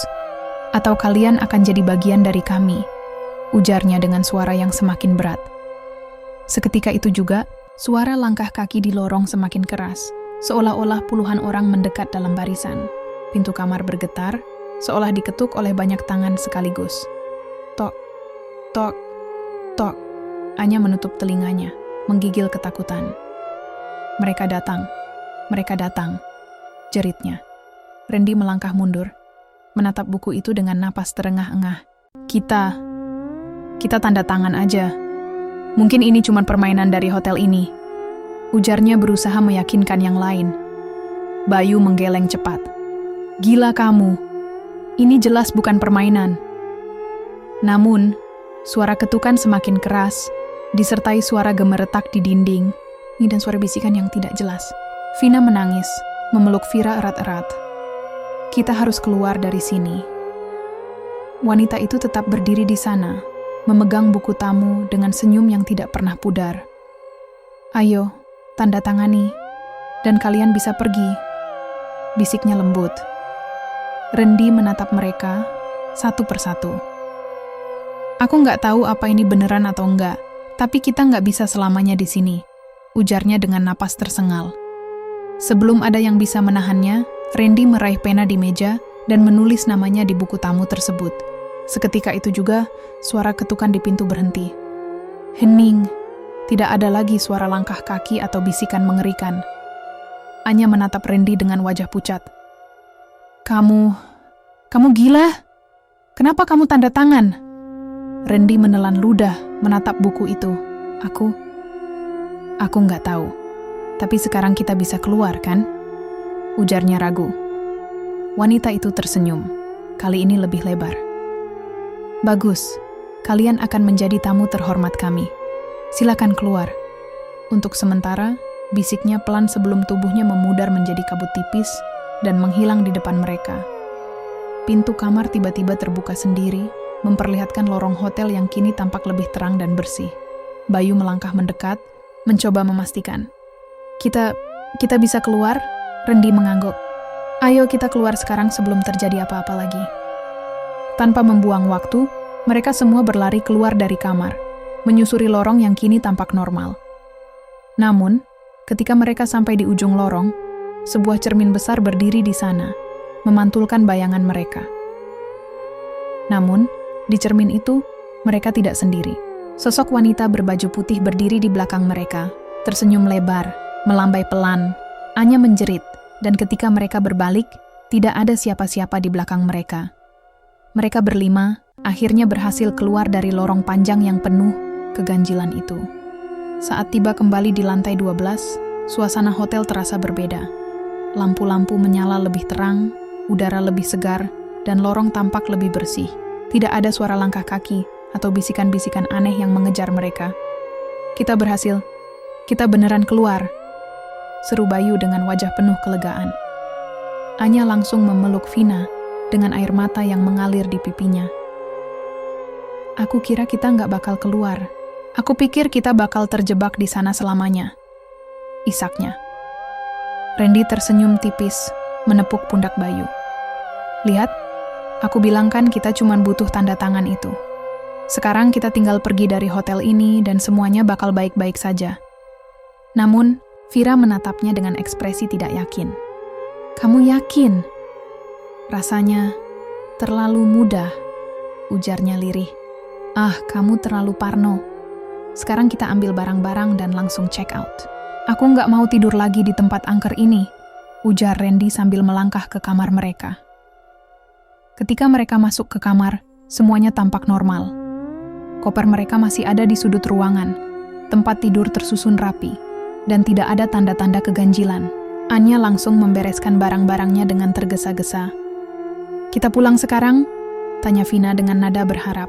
atau kalian akan jadi bagian dari kami, ujarnya dengan suara yang semakin berat. Seketika itu juga, suara langkah kaki di lorong semakin keras, seolah-olah puluhan orang mendekat dalam barisan. Pintu kamar bergetar, seolah diketuk oleh banyak tangan sekaligus. Tok, tok, tok. Anya menutup telinganya, menggigil ketakutan. Mereka datang, jeritnya. Randy melangkah mundur, menatap buku itu dengan napas terengah-engah. Kita tanda tangan aja. Mungkin ini cuma permainan dari hotel ini, ujarnya berusaha meyakinkan yang lain. Bayu menggeleng cepat. Gila kamu, ini jelas bukan permainan. Namun, suara ketukan semakin keras, disertai suara gemeretak di dinding, dan suara bisikan yang tidak jelas. Vina menangis, memeluk Fira erat-erat. Kita harus keluar dari sini. Wanita itu tetap berdiri di sana, memegang buku tamu dengan senyum yang tidak pernah pudar. Ayo, tanda tangani, dan kalian bisa pergi, bisiknya lembut. Randy menatap mereka, satu persatu. Aku nggak tahu apa ini beneran atau enggak, tapi kita nggak bisa selamanya di sini, ujarnya dengan napas tersengal. Sebelum ada yang bisa menahannya, Randy meraih pena di meja dan menulis namanya di buku tamu tersebut. Seketika itu juga, suara ketukan di pintu berhenti. Hening, tidak ada lagi suara langkah kaki atau bisikan mengerikan. Anya menatap Randy dengan wajah pucat. Kamu gila? Kenapa kamu tanda tangan? Randy menelan ludah menatap buku itu. Aku nggak tahu. Tapi sekarang kita bisa keluar, kan? Ujarnya ragu. Wanita itu tersenyum. Kali ini lebih lebar. Bagus, kalian akan menjadi tamu terhormat kami. Silakan keluar. Untuk sementara, bisiknya pelan sebelum tubuhnya memudar menjadi kabut tipis dan menghilang di depan mereka. Pintu kamar tiba-tiba terbuka sendiri, memperlihatkan lorong hotel yang kini tampak lebih terang dan bersih. Bayu melangkah mendekat, mencoba memastikan. Kita bisa keluar? Randy mengangguk. Ayo kita keluar sekarang sebelum terjadi apa-apa lagi. Tanpa membuang waktu, mereka semua berlari keluar dari kamar, menyusuri lorong yang kini tampak normal. Namun, ketika mereka sampai di ujung lorong, sebuah cermin besar berdiri di sana, memantulkan bayangan mereka. Namun, di cermin itu, mereka tidak sendiri. Sosok wanita berbaju putih berdiri di belakang mereka, tersenyum lebar, melambai pelan. Anya menjerit, dan ketika mereka berbalik, tidak ada siapa-siapa di belakang mereka. Mereka berlima akhirnya berhasil keluar dari lorong panjang yang penuh keganjilan itu. Saat tiba kembali di lantai 12, suasana hotel terasa berbeda. Lampu-lampu menyala lebih terang, udara lebih segar, dan lorong tampak lebih bersih. Tidak ada suara langkah kaki atau bisikan-bisikan aneh yang mengejar mereka. Kita berhasil. Kita beneran keluar, seru Bayu dengan wajah penuh kelegaan. Anya langsung memeluk Vina dengan air mata yang mengalir di pipinya. Aku kira kita nggak bakal keluar. Aku pikir kita bakal terjebak di sana selamanya, isaknya. Randy tersenyum tipis, menepuk pundak Bayu. Lihat, aku bilang kan kita cuma butuh tanda tangan itu. Sekarang kita tinggal pergi dari hotel ini dan semuanya bakal baik-baik saja. Namun, Vira menatapnya dengan ekspresi tidak yakin. Kamu yakin? Rasanya terlalu mudah, ujarnya lirih. Ah, kamu terlalu parno. Sekarang kita ambil barang-barang dan langsung check out. Aku nggak mau tidur lagi di tempat angker ini, ujar Randy sambil melangkah ke kamar mereka. Ketika mereka masuk ke kamar, semuanya tampak normal. Koper mereka masih ada di sudut ruangan, tempat tidur tersusun rapi, dan tidak ada tanda-tanda keganjilan. Anya langsung membereskan barang-barangnya dengan tergesa-gesa. Kita pulang sekarang? Tanya Vina dengan nada berharap.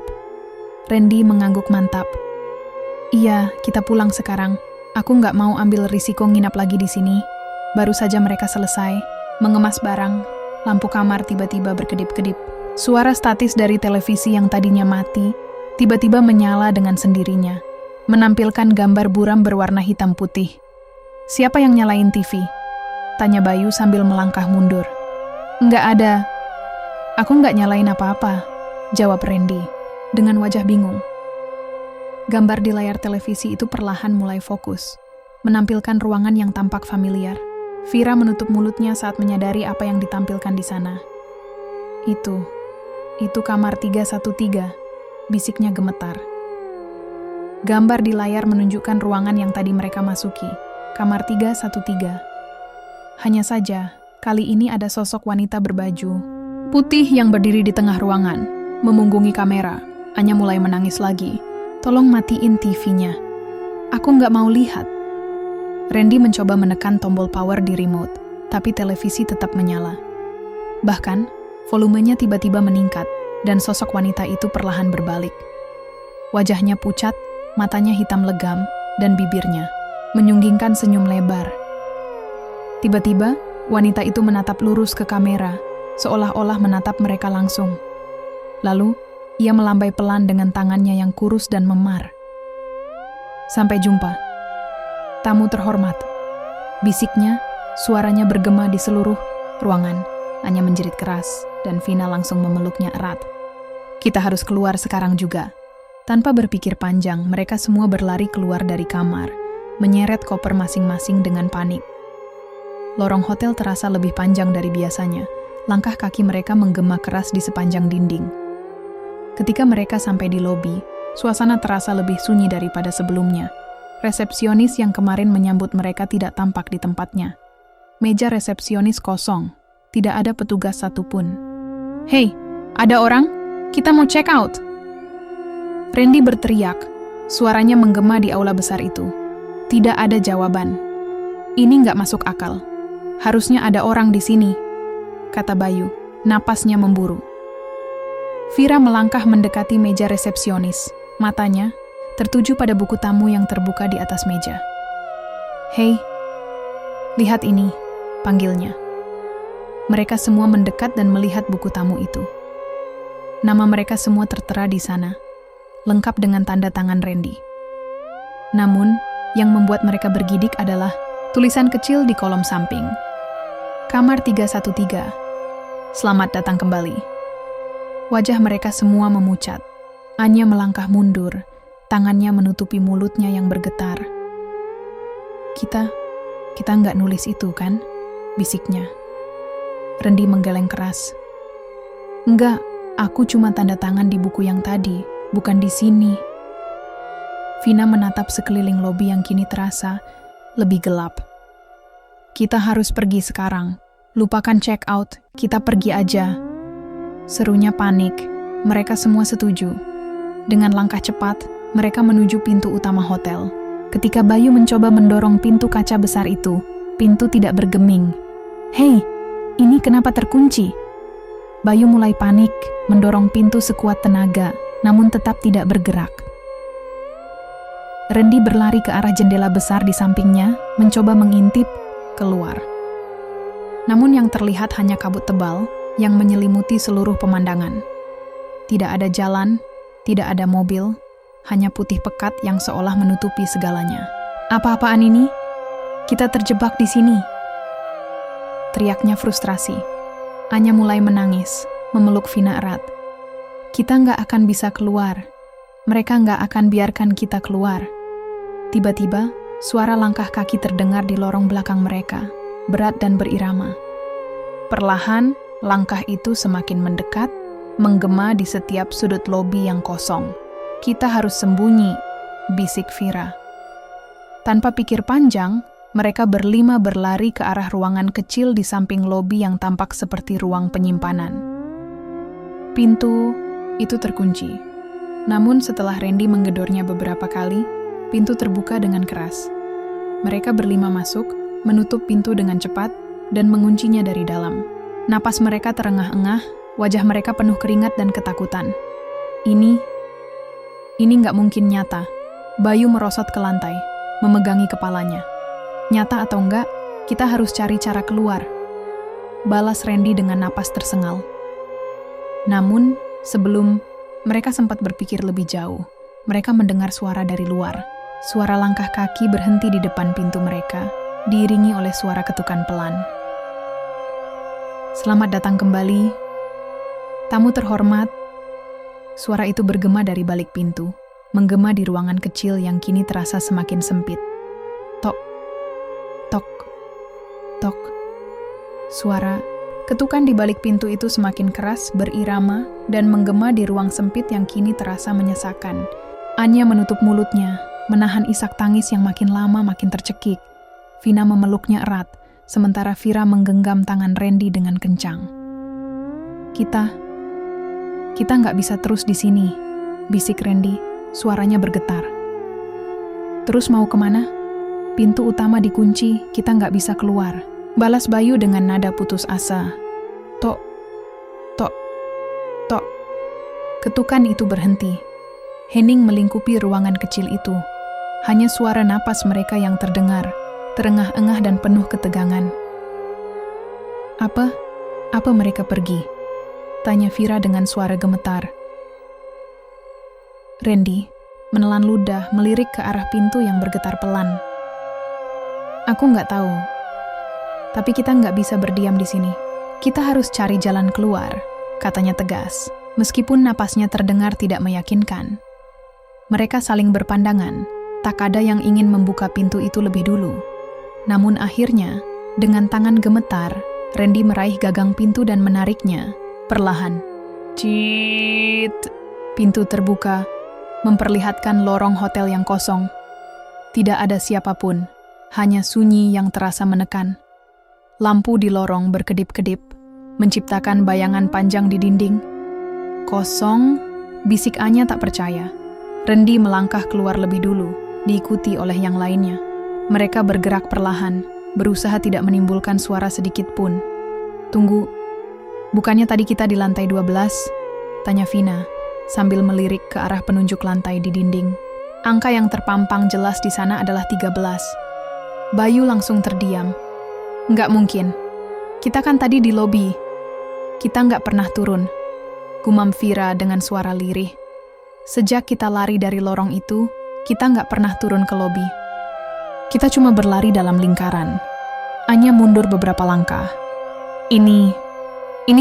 Randy mengangguk mantap. Iya, kita pulang sekarang. Aku nggak mau ambil risiko nginap lagi di sini. Baru saja mereka selesai mengemas barang, lampu kamar tiba-tiba berkedip-kedip. Suara statis dari televisi yang tadinya mati, tiba-tiba menyala dengan sendirinya, menampilkan gambar buram berwarna hitam putih. Siapa yang nyalain TV? Tanya Bayu sambil melangkah mundur. Nggak ada. Aku nggak nyalain apa-apa, jawab Randy, dengan wajah bingung. Gambar di layar televisi itu perlahan mulai fokus, menampilkan ruangan yang tampak familiar. Vira menutup mulutnya saat menyadari apa yang ditampilkan di sana. Itu kamar 313, bisiknya gemetar. Gambar di layar menunjukkan ruangan yang tadi mereka masuki, kamar 313. Hanya saja, kali ini ada sosok wanita berbaju putih yang berdiri di tengah ruangan, memunggungi kamera. Anya mulai menangis lagi. Tolong matiin TV-nya. Aku nggak mau lihat. Randy mencoba menekan tombol power di remote, tapi televisi tetap menyala. Bahkan, volumenya tiba-tiba meningkat, dan sosok wanita itu perlahan berbalik. Wajahnya pucat, matanya hitam legam, dan bibirnya menyunggingkan senyum lebar. Tiba-tiba, wanita itu menatap lurus ke kamera, seolah-olah menatap mereka langsung. Lalu, ia melambai pelan dengan tangannya yang kurus dan memar. "Sampai jumpa. Tamu terhormat," bisiknya, suaranya bergema di seluruh ruangan. Anya menjerit keras, dan Vina langsung memeluknya erat. "Kita harus keluar sekarang juga." Tanpa berpikir panjang, mereka semua berlari keluar dari kamar, menyeret koper masing-masing dengan panik. Lorong hotel terasa lebih panjang dari biasanya. Langkah kaki mereka menggema keras di sepanjang dinding. Ketika mereka sampai di lobi, suasana terasa lebih sunyi daripada sebelumnya. Resepsionis yang kemarin menyambut mereka tidak tampak di tempatnya. Meja resepsionis kosong, tidak ada petugas satupun. "Hei, ada orang? Kita mau check out!" Randy berteriak, suaranya menggema di aula besar itu. Tidak ada jawaban. "Ini nggak masuk akal. Harusnya ada orang di sini," kata Bayu, napasnya memburu. Vira melangkah mendekati meja resepsionis, matanya tertuju pada buku tamu yang terbuka di atas meja. "Hei, lihat ini," panggilnya. Mereka semua mendekat dan melihat buku tamu itu. Nama mereka semua tertera di sana, lengkap dengan tanda tangan Randy. Namun, yang membuat mereka bergidik adalah tulisan kecil di kolom samping. "Kamar 313. Selamat datang kembali." Wajah mereka semua memucat. Anya melangkah mundur, tangannya menutupi mulutnya yang bergetar. Kita nggak nulis itu, kan?" bisiknya. Randy menggeleng keras. "Enggak, aku cuma tanda tangan di buku yang tadi, bukan di sini." Vina menatap sekeliling lobi yang kini terasa lebih gelap. "Kita harus pergi sekarang. Lupakan check out, kita pergi aja." Serunya panik. Mereka semua setuju. Dengan langkah cepat, mereka menuju pintu utama hotel. Ketika Bayu mencoba mendorong pintu kaca besar itu, pintu tidak bergeming. "Hei, ini kenapa terkunci?" Bayu mulai panik, mendorong pintu sekuat tenaga, namun tetap tidak bergerak. Randy berlari ke arah jendela besar di sampingnya, mencoba mengintip keluar. Namun yang terlihat hanya kabut tebal yang menyelimuti seluruh pemandangan. Tidak ada jalan, tidak ada mobil, hanya putih pekat yang seolah menutupi segalanya. "Apa-apaan ini? Kita terjebak di sini!" teriaknya frustrasi. Anya mulai menangis, memeluk Vina erat. "Kita nggak akan bisa keluar. Mereka nggak akan biarkan kita keluar." Tiba-tiba, suara langkah kaki terdengar di lorong belakang mereka, berat dan berirama. Perlahan, langkah itu semakin mendekat, menggema di setiap sudut lobi yang kosong. "Kita harus sembunyi," bisik Vira. Tanpa pikir panjang, mereka berlima berlari ke arah ruangan kecil di samping lobi yang tampak seperti ruang penyimpanan. Pintu itu terkunci. Namun setelah Randy menggedornya beberapa kali, pintu terbuka dengan keras. Mereka berlima masuk, menutup pintu dengan cepat, dan menguncinya dari dalam. Napas mereka terengah-engah, wajah mereka penuh keringat dan ketakutan. Ini nggak mungkin nyata. Bayu merosot ke lantai, memegangi kepalanya. "Nyata atau enggak, kita harus cari cara keluar," balas Randy dengan napas tersengal. Namun, sebelum mereka sempat berpikir lebih jauh, mereka mendengar suara dari luar. Suara langkah kaki berhenti di depan pintu mereka, diiringi oleh suara ketukan pelan. "Selamat datang kembali, tamu terhormat." Suara itu bergema dari balik pintu, menggema di ruangan kecil yang kini terasa semakin sempit. Tok, tok, tok. Suara ketukan di balik pintu itu semakin keras, berirama, dan menggema di ruang sempit yang kini terasa menyesakan. Anya menutup mulutnya, menahan isak tangis yang makin lama makin tercekik. Vina memeluknya erat, sementara Vira menggenggam tangan Randy dengan kencang. Kita nggak bisa terus di sini," bisik Randy, suaranya bergetar. "Terus mau kemana? Pintu utama dikunci, kita nggak bisa keluar," balas Bayu dengan nada putus asa. Tok, tok, tok. Ketukan itu berhenti. hening melingkupi ruangan kecil itu. Hanya suara napas mereka yang terdengar, terengah-engah dan penuh ketegangan. Apa mereka pergi? Tanya Vira dengan suara gemetar. Randy menelan ludah melirik ke arah pintu yang bergetar pelan. Aku nggak tahu, tapi kita nggak bisa berdiam di sini. Kita harus cari jalan keluar, katanya tegas, meskipun napasnya terdengar tidak meyakinkan. Mereka saling berpandangan, tak ada yang ingin membuka pintu itu lebih dulu. Namun akhirnya, dengan tangan gemetar, Randy meraih gagang pintu dan menariknya, perlahan. Cit! Pintu terbuka, memperlihatkan lorong hotel yang kosong. Tidak ada siapapun, hanya sunyi yang terasa menekan. Lampu di lorong berkedip-kedip, menciptakan bayangan panjang di dinding. Kosong, bisik Anya tak percaya. Randy melangkah keluar lebih dulu, diikuti oleh yang lainnya. Mereka bergerak perlahan, berusaha tidak menimbulkan suara sedikit pun. Tunggu, bukannya tadi kita di lantai 12? Tanya Vina, sambil melirik ke arah penunjuk lantai di dinding. Angka yang terpampang jelas di sana adalah 13. Bayu langsung terdiam. Nggak mungkin. Kita kan tadi di lobi. Kita nggak pernah turun. Gumam Vira dengan suara lirih. Sejak kita lari dari lorong itu, kita nggak pernah turun ke lobi. Kita cuma berlari dalam lingkaran. Anya mundur beberapa langkah. Ini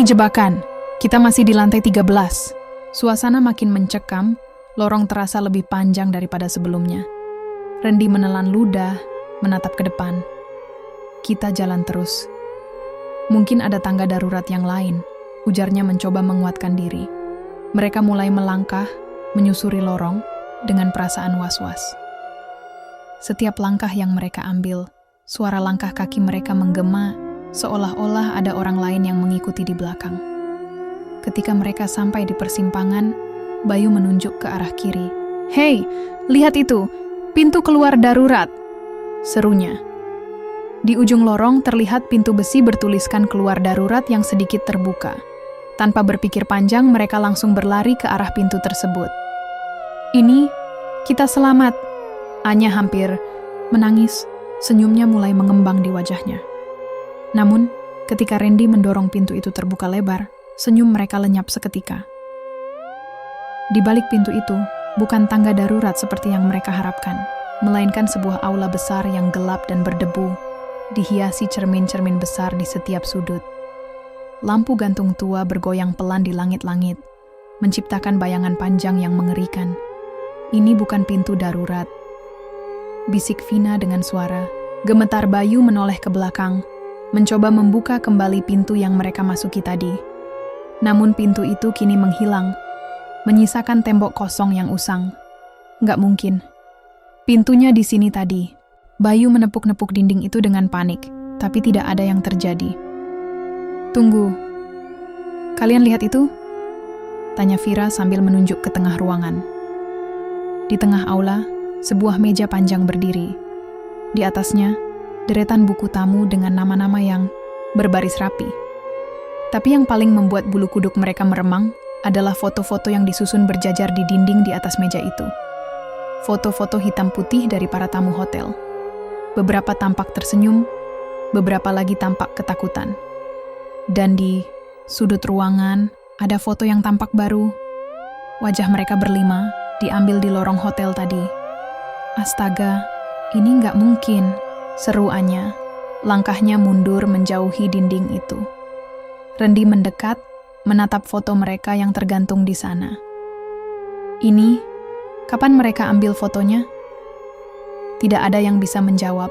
jebakan. Kita masih di lantai 13. Suasana makin mencekam, lorong terasa lebih panjang daripada sebelumnya. Randy menelan ludah, menatap ke depan. Kita jalan terus. Mungkin ada tangga darurat yang lain, ujarnya mencoba menguatkan diri. Mereka mulai melangkah, menyusuri lorong, dengan perasaan was-was. Setiap langkah yang mereka ambil, suara langkah kaki mereka menggema, seolah-olah ada orang lain yang mengikuti di belakang. Ketika mereka sampai di persimpangan, Bayu menunjuk ke arah kiri. "Hei, lihat itu, pintu keluar darurat!" serunya. Di ujung lorong terlihat pintu besi bertuliskan keluar darurat yang sedikit terbuka. Tanpa berpikir panjang, mereka langsung berlari ke arah pintu tersebut. "Ini, kita selamat!" Anya hampir menangis, senyumnya mulai mengembang di wajahnya. Namun, ketika Randy mendorong pintu itu terbuka lebar, senyum mereka lenyap seketika. Di balik pintu itu, bukan tangga darurat seperti yang mereka harapkan, melainkan sebuah aula besar yang gelap dan berdebu, dihiasi cermin-cermin besar di setiap sudut. Lampu gantung tua bergoyang pelan di langit-langit, menciptakan bayangan panjang yang mengerikan. "Ini bukan pintu darurat," bisik Vina dengan suara. Gemetar Bayu menoleh ke belakang, mencoba membuka kembali pintu yang mereka masuki tadi. Namun pintu itu kini menghilang, menyisakan tembok kosong yang usang. Nggak mungkin. Pintunya di sini tadi. Bayu menepuk-nepuk dinding itu dengan panik, tapi tidak ada yang terjadi. "Tunggu. Kalian lihat itu?" tanya Vira sambil menunjuk ke tengah ruangan. Di tengah aula, sebuah meja panjang berdiri. Di atasnya, deretan buku tamu dengan nama-nama yang berbaris rapi. Tapi yang paling membuat bulu kuduk mereka meremang adalah foto-foto yang disusun berjajar di dinding di atas meja itu. Foto-foto hitam putih dari para tamu hotel. Beberapa tampak tersenyum, beberapa lagi tampak ketakutan. Dan di sudut ruangan ada foto yang tampak baru. Wajah mereka berlima diambil di lorong hotel tadi. "Astaga, ini nggak mungkin," seru Anya. Langkahnya mundur menjauhi dinding itu. Randy mendekat, menatap foto mereka yang tergantung di sana. "Ini, kapan mereka ambil fotonya?" Tidak ada yang bisa menjawab.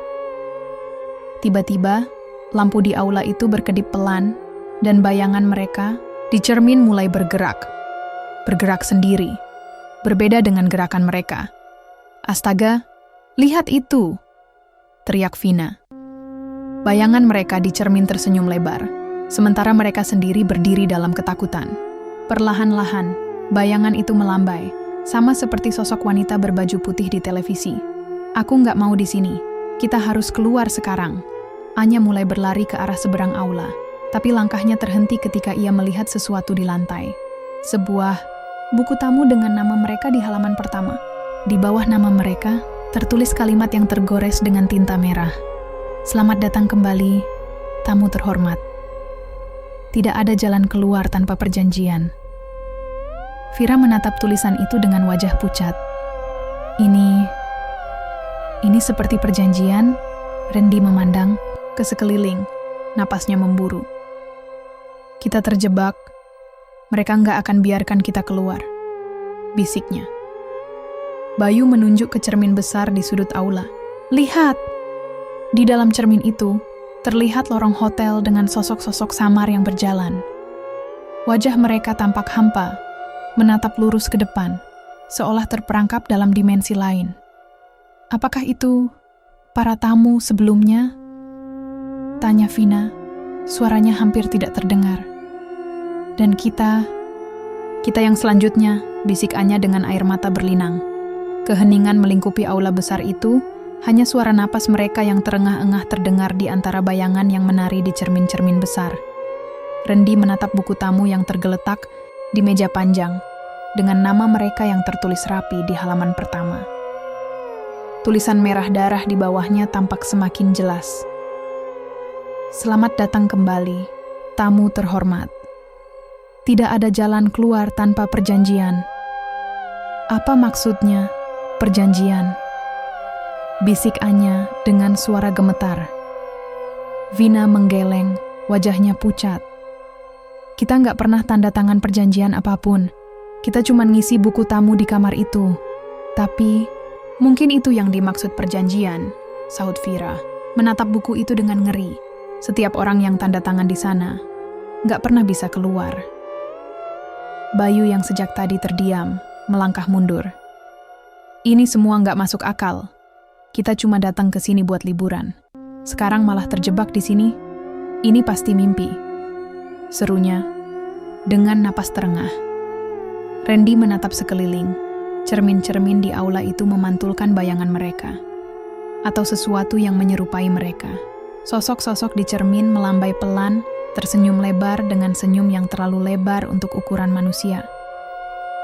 Tiba-tiba, lampu di aula itu berkedip pelan, dan bayangan mereka di cermin mulai bergerak. Bergerak sendiri, berbeda dengan gerakan mereka. "Astaga, lihat itu!" teriak Vina. Bayangan mereka di cermin tersenyum lebar, sementara mereka sendiri berdiri dalam ketakutan. Perlahan-lahan, bayangan itu melambai, sama seperti sosok wanita berbaju putih di televisi. "Aku nggak mau di sini. Kita harus keluar sekarang." Anya mulai berlari ke arah seberang aula, tapi langkahnya terhenti ketika ia melihat sesuatu di lantai. Sebuah buku tamu dengan nama mereka di halaman pertama. Di bawah nama mereka, tertulis kalimat yang tergores dengan tinta merah. Selamat datang kembali, tamu terhormat. Tidak ada jalan keluar tanpa perjanjian. Vira menatap tulisan itu dengan wajah pucat. Ini seperti perjanjian. Randy memandang ke sekeliling, napasnya memburu. Kita terjebak. Mereka nggak akan biarkan kita keluar, bisiknya. Bayu menunjuk ke cermin besar di sudut aula. Lihat! Di dalam cermin itu, terlihat lorong hotel dengan sosok-sosok samar yang berjalan. Wajah mereka tampak hampa, menatap lurus ke depan, seolah terperangkap dalam dimensi lain. Apakah itu para tamu sebelumnya? Tanya Vina, suaranya hampir tidak terdengar. Dan kita yang selanjutnya, bisik Anya dengan air mata berlinang. Keheningan melingkupi aula besar itu, hanya suara napas mereka yang terengah-engah terdengar di antara bayangan yang menari di cermin-cermin besar. Randy menatap buku tamu yang tergeletak di meja panjang, dengan nama mereka yang tertulis rapi di halaman pertama. Tulisan merah darah di bawahnya tampak semakin jelas. Selamat datang kembali, tamu terhormat. Tidak ada jalan keluar tanpa perjanjian. Apa maksudnya perjanjian? Bisik Anya dengan suara gemetar. Vina menggeleng, wajahnya pucat. Kita nggak pernah tanda tangan perjanjian apapun. Kita cuma ngisi buku tamu di kamar itu. Tapi, mungkin itu yang dimaksud perjanjian, sahut Vira, menatap buku itu dengan ngeri. Setiap orang yang tanda tangan di sana nggak pernah bisa keluar. Bayu yang sejak tadi terdiam, melangkah mundur. Ini semua nggak masuk akal. Kita cuma datang ke sini buat liburan. Sekarang malah terjebak di sini. Ini pasti mimpi. Serunya, dengan napas terengah. Randy menatap sekeliling. Cermin-cermin di aula itu memantulkan bayangan mereka. Atau sesuatu yang menyerupai mereka. Sosok-sosok di cermin melambai pelan, tersenyum lebar dengan senyum yang terlalu lebar untuk ukuran manusia.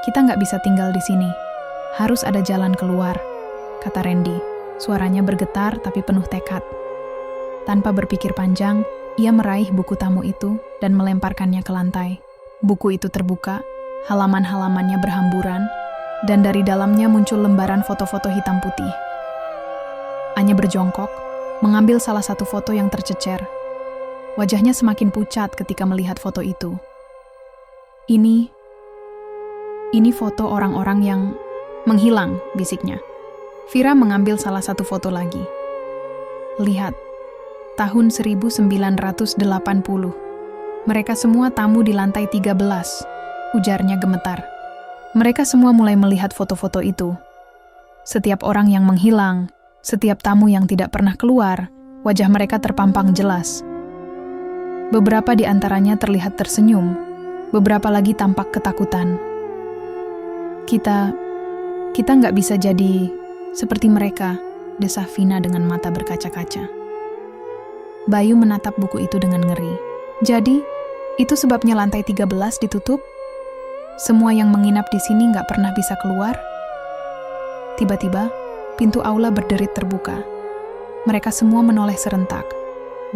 Kita nggak bisa tinggal di sini. Harus ada jalan keluar, kata Randy. Suaranya bergetar tapi penuh tekad. Tanpa berpikir panjang, ia meraih buku tamu itu dan melemparkannya ke lantai. Buku itu terbuka, halaman-halamannya berhamburan, dan dari dalamnya muncul lembaran foto-foto hitam putih. Anya berjongkok, mengambil salah satu foto yang tercecer. Wajahnya semakin pucat ketika melihat foto itu. Ini foto orang-orang yang menghilang, bisiknya. Vira mengambil salah satu foto lagi. Lihat, tahun 1980. Mereka semua tamu di lantai 13, ujarnya gemetar. Mereka semua mulai melihat foto-foto itu. Setiap orang yang menghilang, setiap tamu yang tidak pernah keluar, wajah mereka terpampang jelas. Beberapa di antaranya terlihat tersenyum, beberapa lagi tampak ketakutan. Kita nggak bisa jadi seperti mereka, desah Vina dengan mata berkaca-kaca. Bayu menatap buku itu dengan ngeri. Jadi, itu sebabnya lantai 13 ditutup? Semua yang menginap di sini nggak pernah bisa keluar? Tiba-tiba, pintu aula berderit terbuka. Mereka semua menoleh serentak.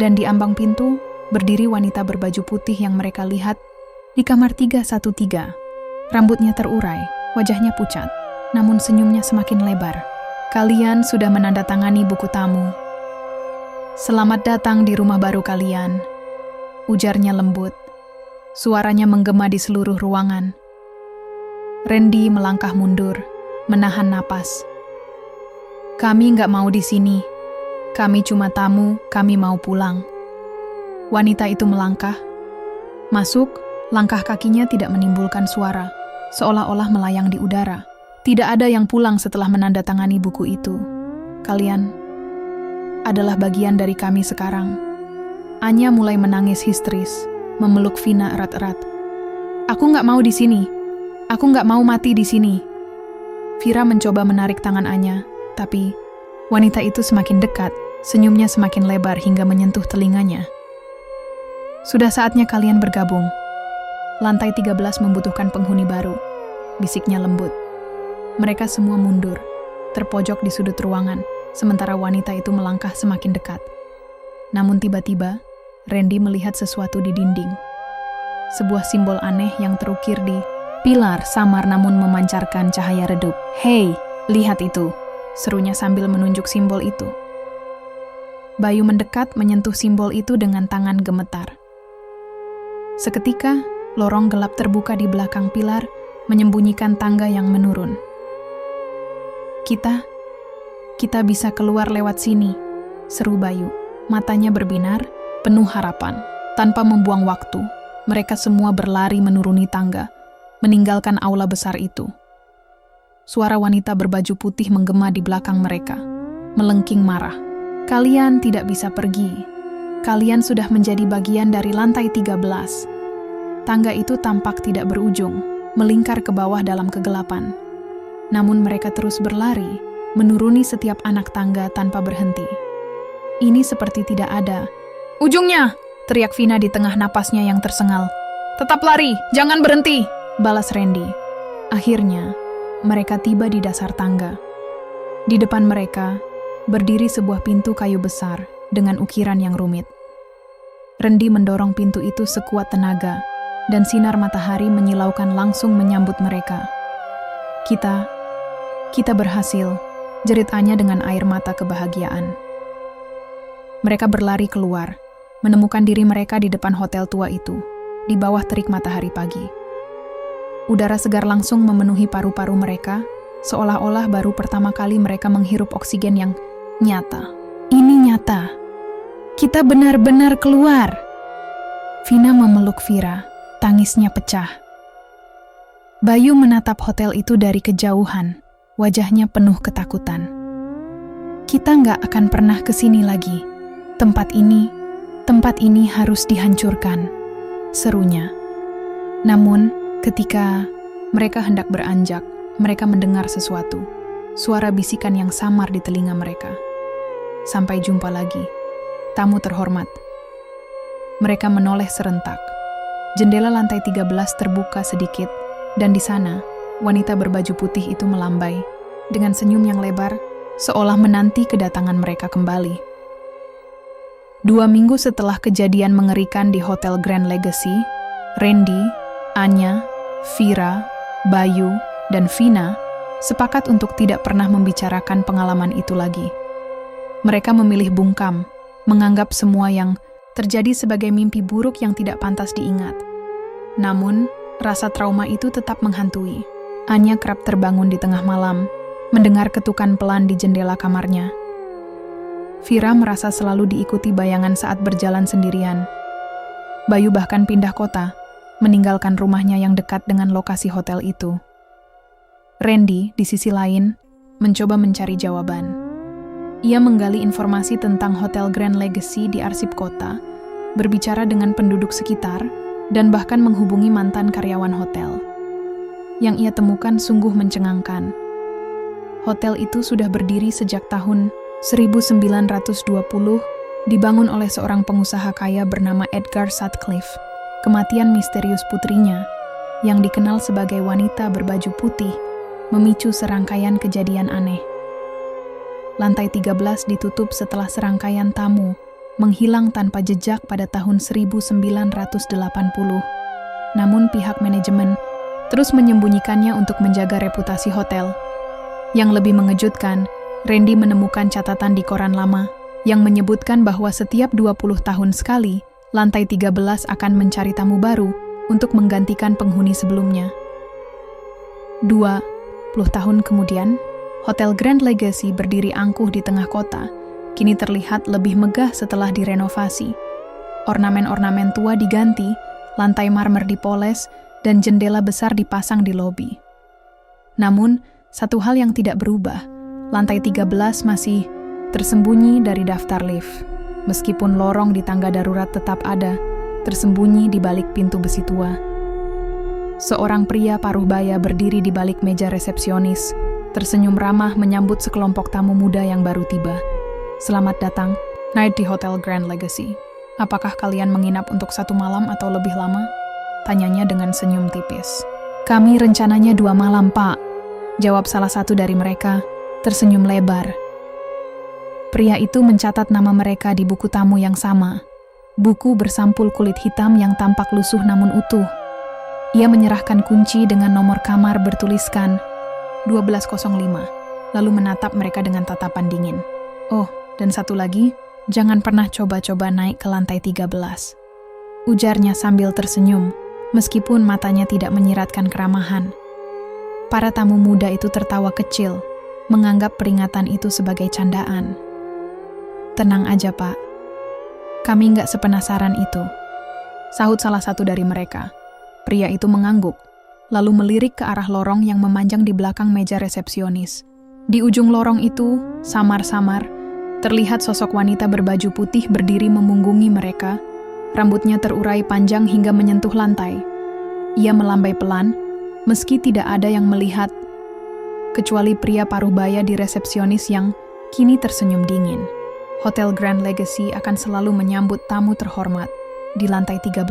Dan di ambang pintu, berdiri wanita berbaju putih yang mereka lihat di kamar 313. Rambutnya terurai, wajahnya pucat, namun senyumnya semakin lebar. Kalian sudah menandatangani buku tamu. Selamat datang di rumah baru kalian, ujarnya lembut. Suaranya menggema di seluruh ruangan. Randy melangkah mundur, menahan napas. Kami nggak mau di sini. Kami cuma tamu, kami mau pulang. Wanita itu melangkah. Masuk, langkah kakinya tidak menimbulkan suara, seolah-olah melayang di udara. Tidak ada yang pulang setelah menandatangani buku itu. Kalian adalah bagian dari kami sekarang. Anya mulai menangis histeris, memeluk Vina erat-erat. Aku nggak mau di sini. Aku nggak mau mati di sini. Vira mencoba menarik tangan Anya, tapi wanita itu semakin dekat, senyumnya semakin lebar hingga menyentuh telinganya. Sudah saatnya kalian bergabung. Lantai 13 membutuhkan penghuni baru. bisiknya lembut. Mereka semua mundur, terpojok di sudut ruangan, sementara wanita itu melangkah semakin dekat. Namun tiba-tiba, Randy melihat sesuatu di dinding. Sebuah simbol aneh yang terukir di pilar samar namun memancarkan cahaya redup. "Hei, lihat itu!" serunya sambil menunjuk simbol itu. Bayu mendekat menyentuh simbol itu dengan tangan gemetar. Seketika, lorong gelap terbuka di belakang pilar, menyembunyikan tangga yang menurun. Kita bisa keluar lewat sini," seru Bayu. Matanya berbinar, penuh harapan. Tanpa membuang waktu, mereka semua berlari menuruni tangga, meninggalkan aula besar itu. Suara wanita berbaju putih menggema di belakang mereka, melengking marah. "Kalian tidak bisa pergi. Kalian sudah menjadi bagian dari lantai 13. Tangga itu tampak tidak berujung, melingkar ke bawah dalam kegelapan. Namun mereka terus berlari, menuruni setiap anak tangga tanpa berhenti. Ini seperti tidak ada ujungnya, teriak Vina di tengah napasnya yang tersengal. "Tetap lari, jangan berhenti," balas Randy. Akhirnya, mereka tiba di dasar tangga. Di depan mereka, berdiri sebuah pintu kayu besar dengan ukiran yang rumit. Randy mendorong pintu itu sekuat tenaga, dan sinar matahari menyilaukan langsung menyambut mereka. Kita berhasil," jerit Anya dengan air mata kebahagiaan. Mereka berlari keluar, menemukan diri mereka di depan hotel tua itu, di bawah terik matahari pagi. Udara segar langsung memenuhi paru-paru mereka, seolah-olah baru pertama kali mereka menghirup oksigen yang nyata. "Ini nyata. Kita benar-benar keluar." Vina memeluk Vira, tangisnya pecah. Bayu menatap hotel itu dari kejauhan, wajahnya penuh ketakutan. "Kita nggak akan pernah kesini lagi. Tempat ini harus dihancurkan," serunya. Namun, ketika mereka hendak beranjak, mereka mendengar sesuatu. Suara bisikan yang samar di telinga mereka. "Sampai jumpa lagi, tamu terhormat." Mereka menoleh serentak. Jendela lantai 13 terbuka sedikit, dan di sana, wanita berbaju putih itu melambai, dengan senyum yang lebar, seolah menanti kedatangan mereka kembali. 2 minggu setelah kejadian mengerikan di Hotel Grand Legacy, Randy, Anya, Vira, Bayu, dan Vina sepakat untuk tidak pernah membicarakan pengalaman itu lagi. Mereka memilih bungkam, menganggap semua yang terjadi sebagai mimpi buruk yang tidak pantas diingat. Namun, rasa trauma itu tetap menghantui. Anya kerap terbangun di tengah malam, mendengar ketukan pelan di jendela kamarnya. Vira merasa selalu diikuti bayangan saat berjalan sendirian. Bayu bahkan pindah kota, meninggalkan rumahnya yang dekat dengan lokasi hotel itu. Randy, di sisi lain, mencoba mencari jawaban. Ia menggali informasi tentang Hotel Grand Legacy di arsip kota, berbicara dengan penduduk sekitar, dan bahkan menghubungi mantan karyawan hotel. Yang ia temukan sungguh mencengangkan. Hotel itu sudah berdiri sejak tahun 1920, dibangun oleh seorang pengusaha kaya bernama Edgar Sutcliffe. Kematian misterius putrinya, yang dikenal sebagai wanita berbaju putih, memicu serangkaian kejadian aneh. Lantai 13 ditutup setelah serangkaian tamu menghilang tanpa jejak pada tahun 1980. Namun pihak manajemen terus menyembunyikannya untuk menjaga reputasi hotel. Yang lebih mengejutkan, Randy menemukan catatan di koran lama yang menyebutkan bahwa setiap 20 tahun sekali, lantai 13 akan mencari tamu baru untuk menggantikan penghuni sebelumnya. 20 tahun kemudian, Hotel Grand Legacy berdiri angkuh di tengah kota, kini terlihat lebih megah setelah direnovasi. Ornamen-ornamen tua diganti, lantai marmer dipoles, dan jendela besar dipasang di lobi. Namun, satu hal yang tidak berubah, lantai 13 masih tersembunyi dari daftar lift. Meskipun lorong di tangga darurat tetap ada, tersembunyi di balik pintu besi tua. Seorang pria paruh baya berdiri di balik meja resepsionis, tersenyum ramah menyambut sekelompok tamu muda yang baru tiba. "Selamat datang, night di Hotel Grand Legacy. Apakah kalian menginap untuk 1 malam atau lebih lama?" Tanyanya dengan senyum tipis. Kami rencananya 2 malam, Pak, jawab salah satu dari mereka, tersenyum lebar. Pria itu mencatat nama mereka di buku tamu yang sama. Buku bersampul kulit hitam yang tampak lusuh namun utuh. Ia menyerahkan kunci dengan nomor kamar bertuliskan 1205, lalu menatap mereka dengan tatapan dingin. Oh, dan satu lagi, jangan pernah coba-coba naik ke lantai 13. Ujarnya sambil tersenyum, meskipun matanya tidak menyiratkan keramahan. Para tamu muda itu tertawa kecil, menganggap peringatan itu sebagai candaan. Tenang aja, Pak. Kami nggak sepenasaran itu, sahut salah satu dari mereka. Pria itu mengangguk, lalu melirik ke arah lorong yang memanjang di belakang meja resepsionis. Di ujung lorong itu, samar-samar, terlihat sosok wanita berbaju putih berdiri memunggungi mereka. Rambutnya terurai panjang hingga menyentuh lantai. Ia melambai pelan, meski tidak ada yang melihat, kecuali pria paruh baya di resepsionis yang kini tersenyum dingin. Hotel Grand Legacy akan selalu menyambut tamu terhormat di lantai 13.